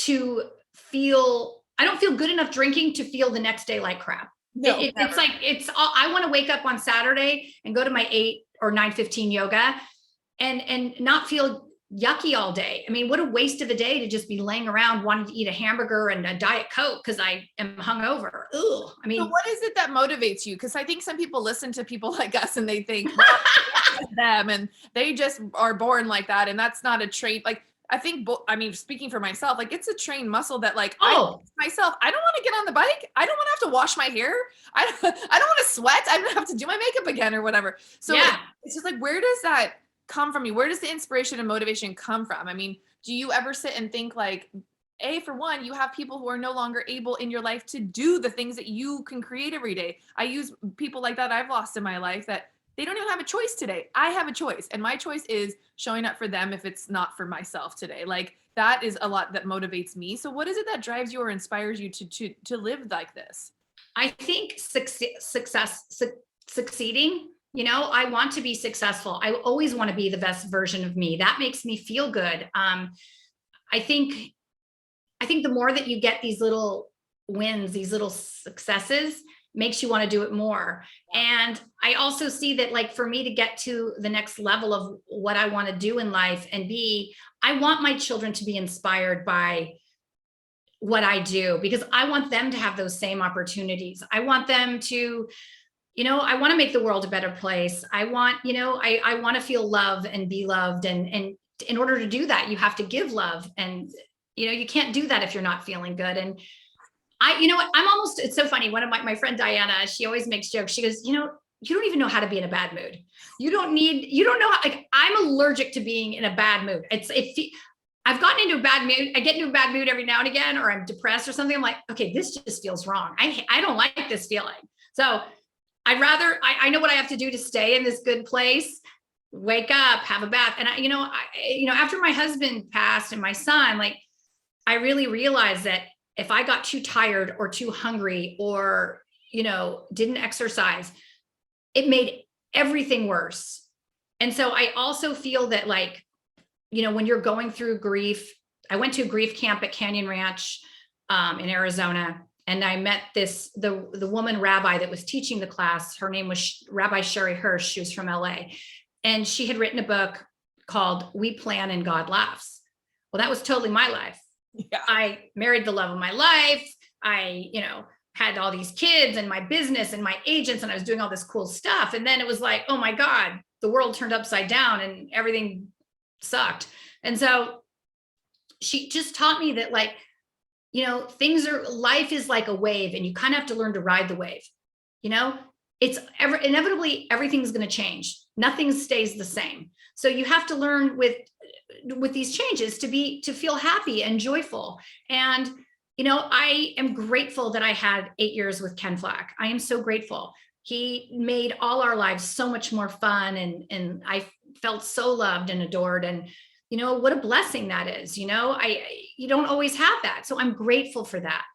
I don't feel good enough drinking to feel the next day like crap. No, it's like, I want to wake up on Saturday and go to my 8 or 9:15 yoga and not feel yucky all day. I mean, what a waste of a day to just be laying around wanting to eat a hamburger and a Diet Coke because I am hungover. Ugh. I mean, so what is it that motivates you? Because I think some people listen to people like us and they think them and they just are born like that. And that's not a trait. Like, I think, speaking for myself, like it's a trained muscle that like, I don't want to get on the bike. I don't want to have to wash my hair. I don't want to sweat. I don't have to do my makeup again or whatever. So it's just like, where does that come from you? Where does the inspiration and motivation come from? I mean, do you ever sit and think like, for one, you have people who are no longer able in your life to do the things that you can create every day. I use people like that I've lost in my life that they don't even have a choice today. I have a choice, and my choice is showing up for them if it's not for myself today. Like that is a lot that motivates me. So what is it that drives you or inspires you to live like this? I think succeeding, I want to be successful. I always want to be the best version of me. That makes me feel good. I think the more that you get these little wins, these little successes, makes you want to do it more. And I also see that like for me to get to the next level of what I want to do in life and I want my children to be inspired by what I do, because I want them to have those same opportunities. I want them to, I want to make the world a better place. I want, I want to feel love and be loved. And in order to do that, you have to give love. And, you can't do that if you're not feeling good. And it's so funny. One of my friend Diana, she always makes jokes. She goes, you don't even know how to be in a bad mood. You don't know how, like, I'm allergic to being in a bad mood. I've gotten into a bad mood. I get into a bad mood every now and again, or I'm depressed or something. I'm like, okay, this just feels wrong. I don't like this feeling. So I know what I have to do to stay in this good place, wake up, have a bath. And after my husband passed and my son, like, I really realized that if I got too tired or too hungry or, didn't exercise, it made everything worse. And so I also feel that like, when you're going through grief, I went to a grief camp at Canyon Ranch in Arizona, and I met the woman rabbi that was teaching the class. Her name was Rabbi Sherry Hirsch. She was from LA. And she had written a book called We Plan and God Laughs. Well, that was totally my life. Yeah. I married the love of my life. I, had all these kids and my business and my agents, and I was doing all this cool stuff. And then it was like, oh my God, the world turned upside down and everything sucked. And so she just taught me that like, life is like a wave, and you kind of have to learn to ride the wave. It's inevitably everything's going to change. Nothing stays the same. So you have to learn with these changes to feel happy and joyful. And, I am grateful that I had 8 years with Ken Flach. I am so grateful. He made all our lives so much more fun. And I felt so loved and adored. And, what a blessing that is. You don't always have that. So I'm grateful for that.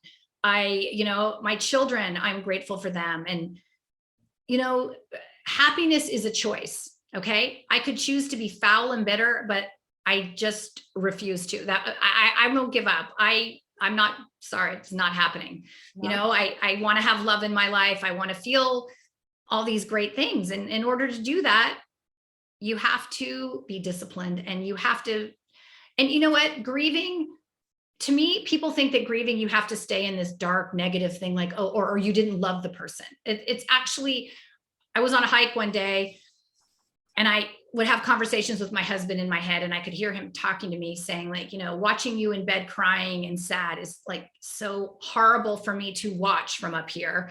My children, I'm grateful for them. And, happiness is a choice. Okay. I could choose to be foul and bitter, but I just refuse to. That I won't give up. I'm not sorry. It's not happening. Wow. I want to have love in my life. I want to feel all these great things. And in order to do that, you have to be disciplined, and you have to, and you know what, grieving, to me, people think that grieving, you have to stay in this dark, negative thing, like, oh, or you didn't love the person. It's actually, I was on a hike one day And I would have conversations with my husband in my head, and I could hear him talking to me saying like, watching you in bed crying and sad is like so horrible for me to watch from up here,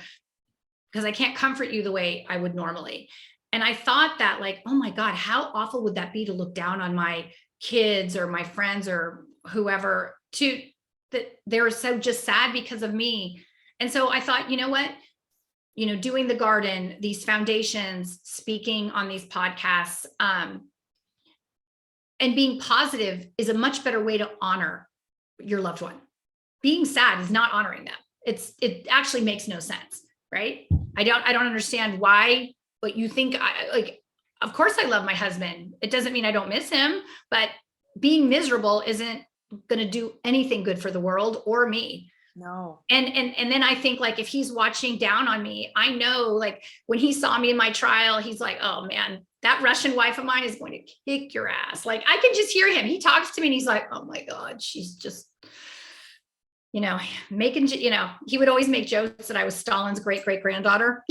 because I can't comfort you the way I would normally. And I thought that like, oh my God, how awful would that be to look down on my kids or my friends or whoever, that they were so just sad because of me. And so I thought, you know what? Doing the garden, these foundations, speaking on these podcasts, and being positive is a much better way to honor your loved one. Being sad is not honoring them. It actually makes no sense, right? I don't understand why, but you think of course I love my husband. It doesn't mean I don't miss him, but being miserable isn't going to do anything good for the world or me. No. And then I think like, if he's watching down on me, I know like when he saw me in my trial, he's like, oh man, that Russian wife of mine is going to kick your ass. Like I can just hear him. He talks to me and he's like, oh my God, she's just, making, he would always make jokes that I was Stalin's great-great-granddaughter.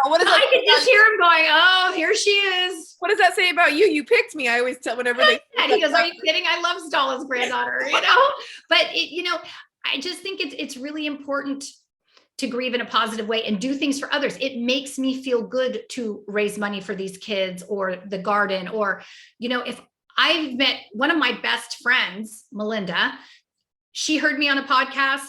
What does that I could just hear him going, oh, here she is. What does that say about you? You picked me. I always tell whenever they. And he goes, are you kidding? I love Stalin's granddaughter, But I just think it's really important to grieve in a positive way and do things for others. It makes me feel good to raise money for these kids or the garden, or, if I've met one of my best friends, Melinda, she heard me on a podcast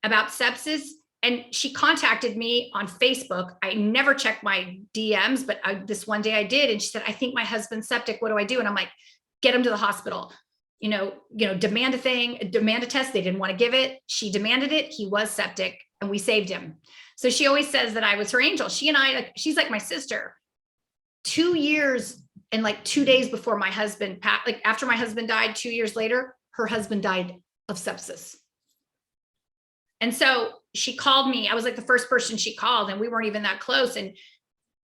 about sepsis. And she contacted me on Facebook. I never checked my DMs, but this one day I did. And she said, I think my husband's septic. What do I do? And I'm like, get him to the hospital, demand a test. They didn't want to give it. She demanded it. He was septic and we saved him. So she always says that I was her angel. She and I, she's like my sister. 2 years and like 2 days before my husband, after my husband died, 2 years later, her husband died of sepsis. And so she called me. I was like the first person she called, and we weren't even that close. And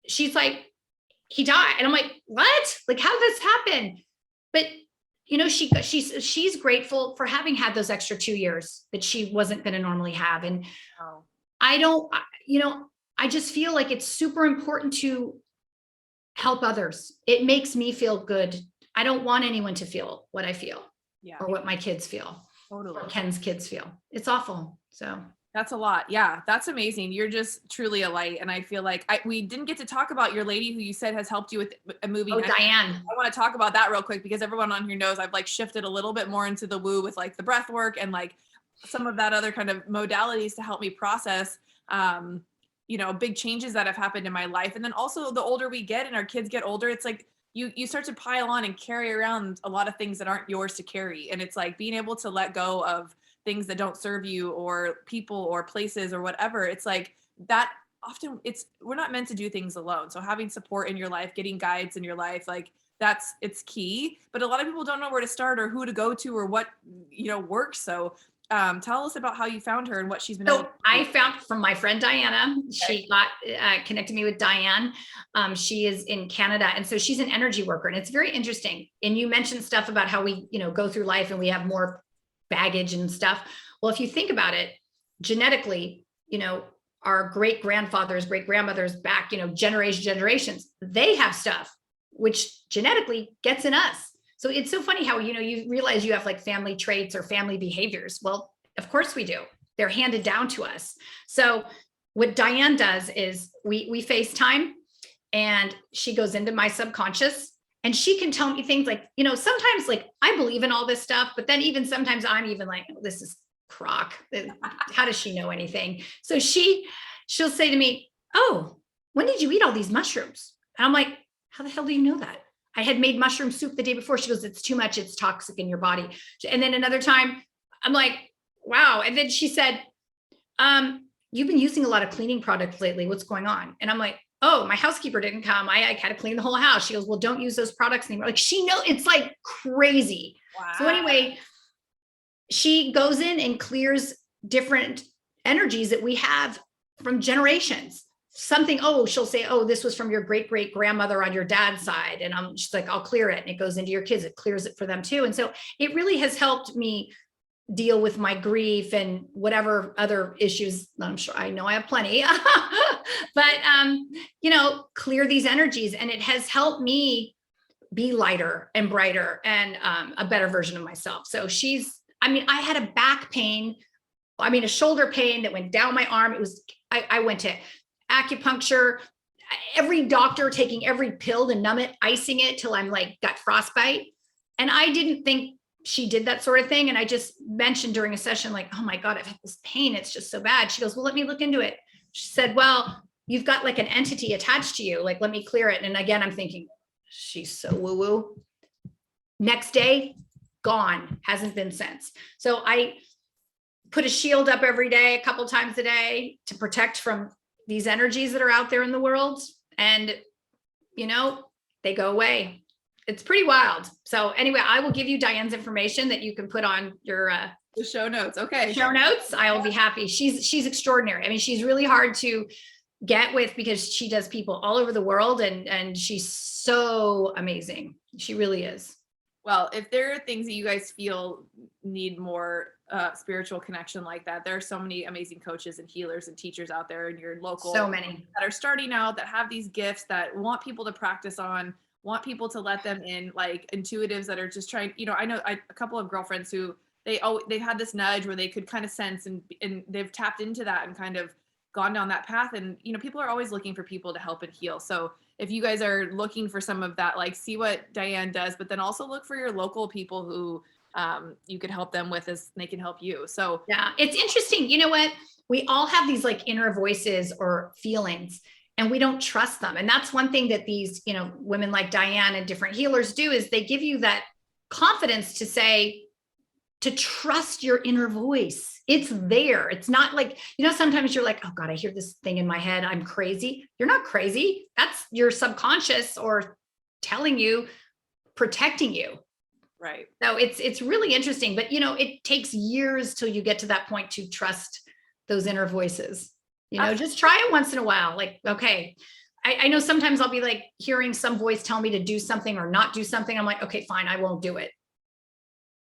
she's like, he died. And I'm like, what? Like, how did this happen? But, she's grateful for having had those extra 2 years that she wasn't going to normally have. And I just feel like it's super important to help others. It makes me feel good. I don't want anyone to feel what I feel or what my kids feel. Totally. Or Ken's kids feel. It's awful. So that's a lot. Yeah, that's amazing. You're just truly a light. And I feel like we didn't get to talk about your lady who you said has helped you with a movie. Oh, Diane. I want to talk about that real quick because everyone on here knows I've like shifted a little bit more into the woo with like the breath work and like some of that other kind of modalities to help me process, big changes that have happened in my life. And then also the older we get and our kids get older, it's like you start to pile on and carry around a lot of things that aren't yours to carry. And it's like being able to let go of things that don't serve you or people or places or whatever. It's like that often we're not meant to do things alone. So having support in your life, getting guides in your life, like it's key, but a lot of people don't know where to start or who to go to or what, works. So tell us about how you found her and what she's been able to do. I found from my friend Diana. She got connected me with Diane. She is in Canada, and so she's an energy worker, and it's very interesting. And you mentioned stuff about how we, go through life and we have more baggage and stuff. Well, if you think about it, genetically, our great grandfathers, great grandmothers back, generations, they have stuff which genetically gets in us. So it's so funny how, you realize you have like family traits or family behaviors. Well, of course we do. They're handed down to us. So what Diane does is we FaceTime, and she goes into my subconscious, and she can tell me things like, sometimes like I believe in all this stuff, but then even sometimes I'm even like, oh, this is crock. How does she know anything? So she'll say to me, oh, when did you eat all these mushrooms? And I'm like, how the hell do you know that? I had made mushroom soup the day before. She goes, it's too much. It's toxic in your body. And then another time I'm like, wow. And then she said, you've been using a lot of cleaning products lately. What's going on? And I'm like, oh, my housekeeper didn't come. I had to clean the whole house. She goes, well, don't use those products anymore. Like she knows, it's like crazy. Wow. So anyway, she goes in and clears different energies that we have from generations. She'll say, oh, this was from your great great grandmother on your dad's side. And she's like, I'll clear it. And it goes into your kids. It clears it for them too. And so it really has helped me deal with my grief and whatever other issues. I'm sure I know I have plenty, but clear these energies. And it has helped me be lighter and brighter and a better version of myself. So I had a back pain, a shoulder pain that went down my arm. I went to acupuncture, every doctor, taking every pill to numb it, icing it till I'm like got frostbite. And I didn't think she did that sort of thing. And I just mentioned during a session, like, oh my God, I've had this pain. It's just so bad. She goes, well, let me look into it. She said, well, you've got like an entity attached to you. Like, let me clear it. And again, I'm thinking, she's so woo-woo. Next day, gone, hasn't been since. So I put a shield up every day, a couple times a day to protect from these energies that are out there in the world. And, they go away. It's pretty wild. So anyway, I will give you Diane's information that you can put on your the show notes. Okay. Show notes. I will be happy. She's extraordinary. She's really hard to get with because she does people all over the world and she's so amazing. She really is. Well, if there are things that you guys feel need more spiritual connection like that, there are so many amazing coaches and healers and teachers out there in your local, so many that are starting out, that have these gifts that want people to practice on, want people to let them in, like intuitives that are just trying, I know a couple of girlfriends who they've had this nudge where they could kind of sense and they've tapped into that and kind of gone down that path. And, people are always looking for people to help and heal. So if you guys are looking for some of that, like see what Diane does, but then also look for your local people who you could help them with as they can help you. So yeah, it's interesting. You know what? We all have these like inner voices or feelings and we don't trust them. And that's one thing that these, women like Diane and different healers do is they give you that confidence to trust your inner voice. It's there. It's not like, sometimes you're like, oh God, I hear this thing in my head. I'm crazy. You're not crazy. That's your subconscious or telling you, protecting you. Right. So it's really interesting, but it takes years till you get to that point to trust those inner voices. Just try it once in a while. Like, okay, I know sometimes I'll be like hearing some voice tell me to do something or not do something. I'm like, okay, fine, I won't do it.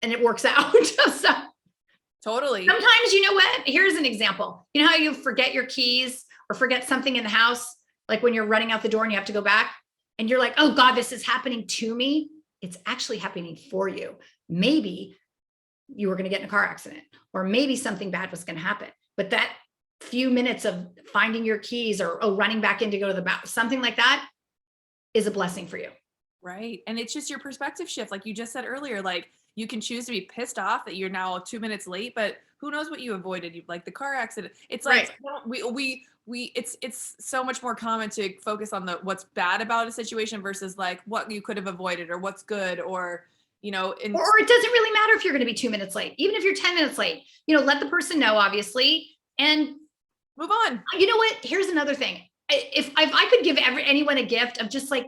And it works out. So totally. Sometimes, you know what? Here's an example. You know how you forget your keys or forget something in the house, like when you're running out the door and you have to go back and you're like, oh God, this is happening to me. It's actually happening for you. Maybe you were going to get in a car accident, or maybe something bad was going to happen. But that few minutes of finding your keys or running back in to go to the bathroom, something like that is a blessing for you. Right. And it's just your perspective shift. Like you just said earlier, like you can choose to be pissed off that you're now 2 minutes late, but who knows what you avoided? You like the car accident. It's like, right. It's so much more common to focus on what's bad about a situation versus like what you could have avoided or what's good or, or it doesn't really matter if you're going to be 2 minutes late, even if you're 10 minutes late, let the person know, obviously, and move on. You know what? Here's another thing. If I could give anyone a gift of just like,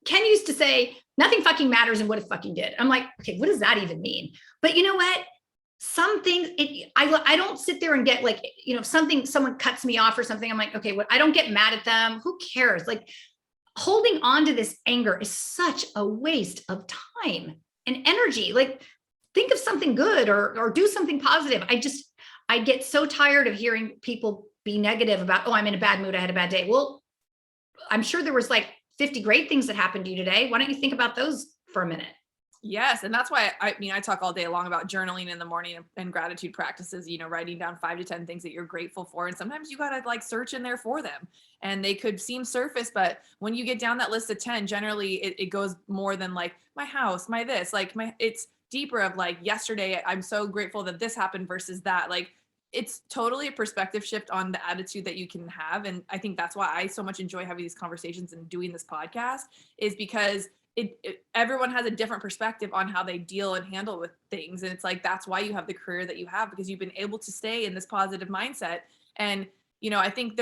Ken used to say, nothing fucking matters and what it fucking did. I'm like, okay, what does that even mean? But you know what? Some things, I don't sit there and get like, someone cuts me off or something. I'm like, okay, I don't get mad at them. Who cares? Like holding on to this anger is such a waste of time and energy. Like think of something good or do something positive. I get so tired of hearing people be negative about, oh, I'm in a bad mood. I had a bad day. Well, I'm sure there was like 50 great things that happened to you today. Why don't you think about those for a minute? Yes. And that's why I talk all day long about journaling in the morning and gratitude practices, writing down 5 to 10 things that you're grateful for. And sometimes you got to like search in there for them and they could seem surface, but when you get down that list of 10, generally it goes more than like my house, my this, like it's deeper of like yesterday, I'm so grateful that this happened versus that. Like it's totally a perspective shift on the attitude that you can have. And I think that's why I so much enjoy having these conversations and doing this podcast is because everyone has a different perspective on how they deal and handle with things. And it's like, that's why you have the career that you have, because you've been able to stay in this positive mindset. And, I think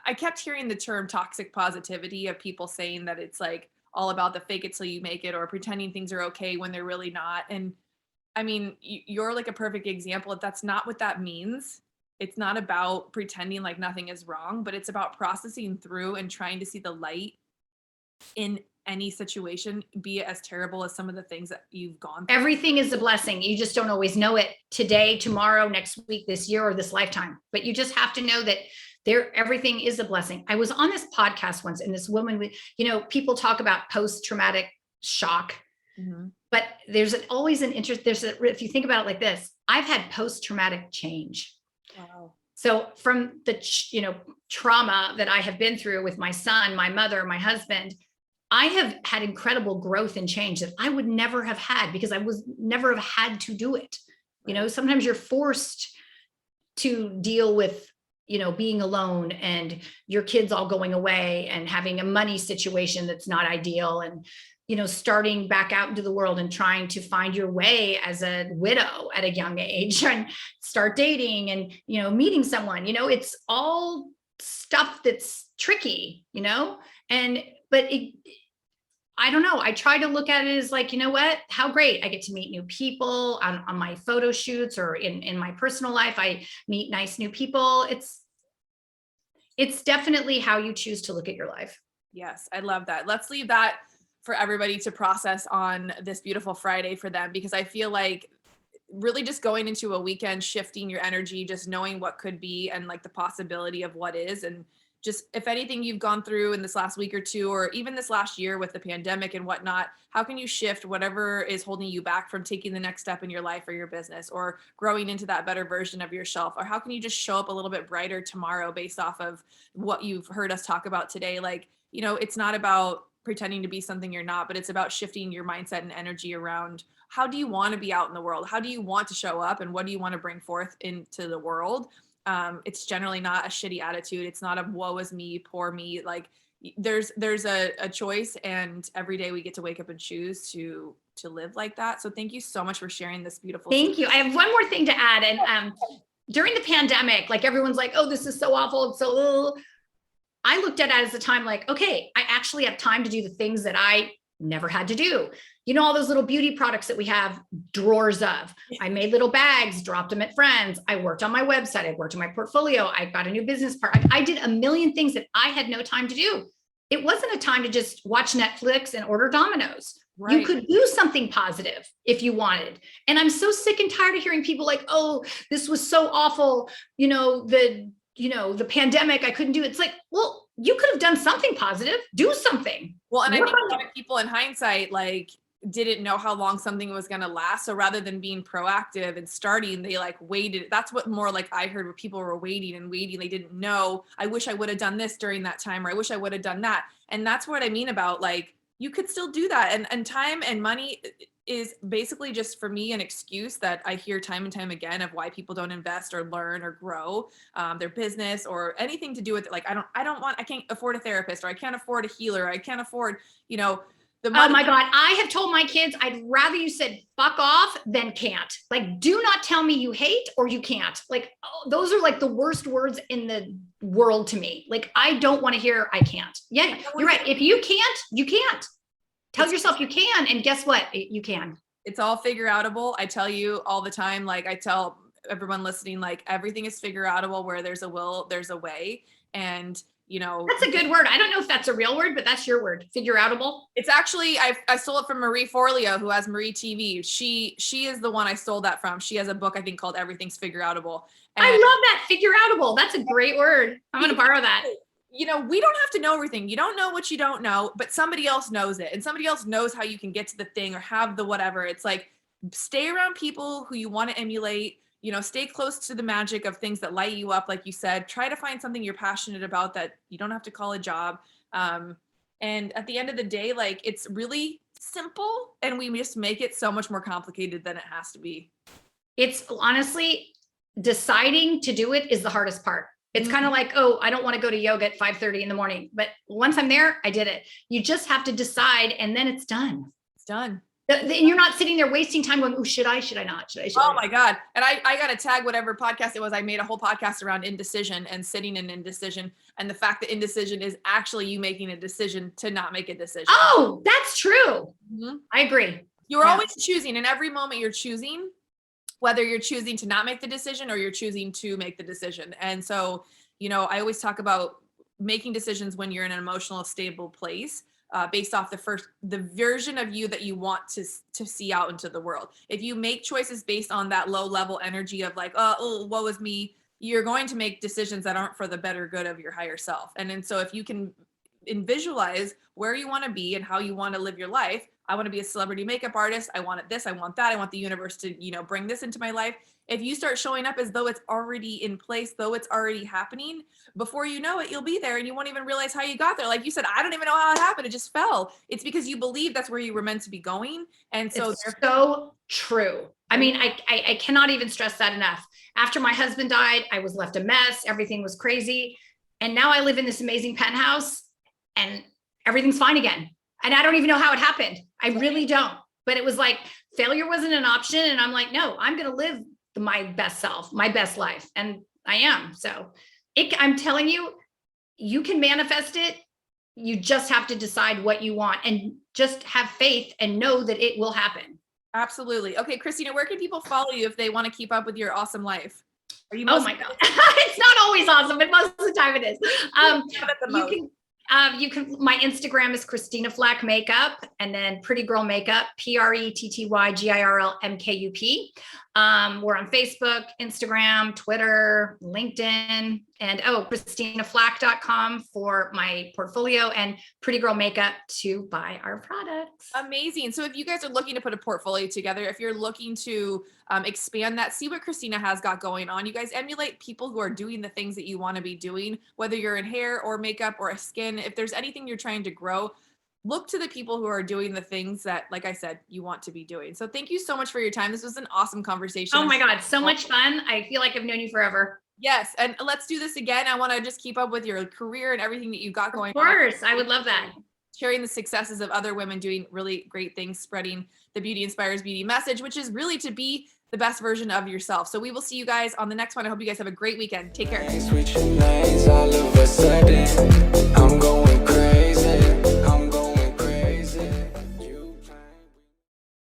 I kept hearing the term toxic positivity of people saying that it's like all about the fake it till you make it or pretending things are okay when they're really not. And I mean, you're like a perfect example. That's not what that means. It's not about pretending like nothing is wrong, but it's about processing through and trying to see the light in any situation, be it as terrible as some of the things that you've gone through? Everything is a blessing. You just don't always know it today, tomorrow, next week, this year, or this lifetime. But you just have to know that everything is a blessing. I was on this podcast once, and this woman, people talk about post-traumatic shock, but there's always an interest. If you think about it like this, I've had post-traumatic change. Wow. So from the, trauma that I have been through with my son, my mother, my husband, I have had incredible growth and change that I would never have had because I was never have had to do it. Sometimes you're forced to deal with, being alone and your kids all going away and having a money situation that's not ideal, and, starting back out into the world and trying to find your way as a widow at a young age and start dating and, meeting someone, it's all stuff that's tricky, I don't know. I try to look at it as like, what, how great. I get to meet new people on my photo shoots or in my personal life. I meet nice new people. It's definitely how you choose to look at your life. Yes, I love that. Let's leave that for everybody to process on this beautiful Friday for them, because I feel like really just going into a weekend, shifting your energy, just knowing what could be and like the possibility of what is. And just if anything you've gone through in this last week or two, or even this last year with the pandemic and whatnot, how can you shift whatever is holding you back from taking the next step in your life or your business or growing into that better version of yourself? Or how can you just show up a little bit brighter tomorrow based off of what you've heard us talk about today? Like, it's not about pretending to be something you're not, but it's about shifting your mindset and energy around how do you want to be out in the world? How do you want to show up? And what do you want to bring forth into the world? It's generally not a shitty attitude. It's not a woe is me, poor me. Like there's a choice, and every day we get to wake up and choose to live like that. So thank you so much for sharing this beautiful Thank you. I have one more thing to add. And during the pandemic, like everyone's like, oh, this is so awful. It's so, I looked at it as a time like, okay, I actually have time to do the things that I never had to do. All those little beauty products that we have drawers of. I made little bags, dropped them at friends. I worked on my website. I worked on my portfolio. I got a new business partner. I did a million things that I had no time to do. It wasn't a time to just watch Netflix and order Domino's. Right. You could do something positive if you wanted. And I'm so sick and tired of hearing people like, oh, this was so awful. The pandemic, I couldn't do it. It's like, well, you could have done something positive, do something. Well, and I think a lot of people in hindsight, like didn't know how long something was going to last. So rather than being proactive and starting, they like waited. That's what more like I heard where people were waiting and waiting. They didn't know, I wish I would have done this during that time, or I wish I would have done that. And that's what I mean about like, you could still do that. And time and money is basically just for me an excuse that I hear time and time again of why people don't invest or learn or grow their business or anything to do with it. Like, I can't afford a therapist, or I can't afford a healer. I can't afford, the money. Oh my God. I have told my kids, I'd rather you said fuck off than can't. Like, do not tell me you hate or you can't. Like, those are like the worst words in the world to me. Like, I don't want to hear I can't. Yeah, you're right. If you can't, you can't. Tell yourself you can, and guess what? You can. It's all figure outable. I tell you all the time, like I tell everyone listening, like everything is figure outable. Where there's a will, there's a way. And that's a good word. I don't know if that's a real word, but that's your word. Figure outable. It's actually, I stole it from Marie Forleo, who has Marie TV. She is the one I stole that from. She has a book, I think, called Everything's Figure Outable. And I love that, figure outable. That's a great word. I'm going to borrow that. We don't have to know everything. You don't know what you don't know, but somebody else knows it. And somebody else knows how you can get to the thing or have the whatever. It's like, stay around people who you want to emulate, stay close to the magic of things that light you up. Like you said, try to find something you're passionate about that you don't have to call a job. And at the end of the day, like it's really simple, and we just make it so much more complicated than it has to be. It's honestly, deciding to do it is the hardest part. It's kind of like, oh, I don't want to go to yoga at 5:30 in the morning, but once I'm there, I did it. You just have to decide, and then it's done. It's done. And you're not sitting there wasting time going, oh, should I not? Oh my God. And I got to tag whatever podcast it was. I made a whole podcast around indecision and sitting in indecision. And the fact that indecision is actually you making a decision to not make a decision. Oh, that's true. Mm-hmm. I agree. You're always choosing. In every moment you're choosing, whether you're choosing to not make the decision or you're choosing to make the decision. And so, I always talk about making decisions when you're in an emotional, stable place. based off the version of you that you want to see out into the world. If you make choices based on that low level energy of like, oh, woe is me, you're going to make decisions that aren't for the better good of your higher self. And so if you can visualize where you want to be and how you want to live your life. I want to be a celebrity makeup artist. I want this. I want that. I want the universe to, bring this into my life. If you start showing up as though it's already in place, though it's already happening, before you know it, you'll be there and you won't even realize how you got there. Like you said, I don't even know how it happened. It just fell. It's because you believe that's where you were meant to be going. And so it's so true. I mean, I cannot even stress that enough. After my husband died, I was left a mess. Everything was crazy. And now I live in this amazing penthouse and everything's fine again. And I don't even know how it happened. I really don't. But it was like failure wasn't an option. And I'm like, no, I'm going to live my best self, my best life. And I am. So I'm telling you, you can manifest it. You just have to decide what you want and just have faith and know that it will happen. Absolutely. Okay, Christina, where can people follow you if they want to keep up with your awesome life? Are you oh my God. It's not always awesome, but most of the time it is. You can, my Instagram is Christina Flach Makeup, and then Pretty Girl Makeup, PrettyGirlMkup. We're on Facebook, Instagram, Twitter, LinkedIn, and ChristinaFlach.com for my portfolio, and Pretty Girl Makeup to buy our products. Amazing. So if you guys are looking to put a portfolio together, if you're looking to expand that, see what Christina has got going on. You guys emulate people who are doing the things that you want to be doing, whether you're in hair or makeup or skin. If there's anything you're trying to grow, look to the people who are doing the things that, like I said, you want to be doing. So thank you so much for your time. This was an awesome conversation. Oh my God, so much fun. I feel like I've known you forever. Yes. And let's do this again. I want to just keep up with your career and everything that you got going on. Of course, I would love that. Sharing the successes of other women doing really great things, spreading the Beauty Inspires Beauty message, which is really to be the best version of yourself. So we will see you guys on the next one. I hope you guys have a great weekend. Take care. Switching lanes all of a sudden, I'm going crazy.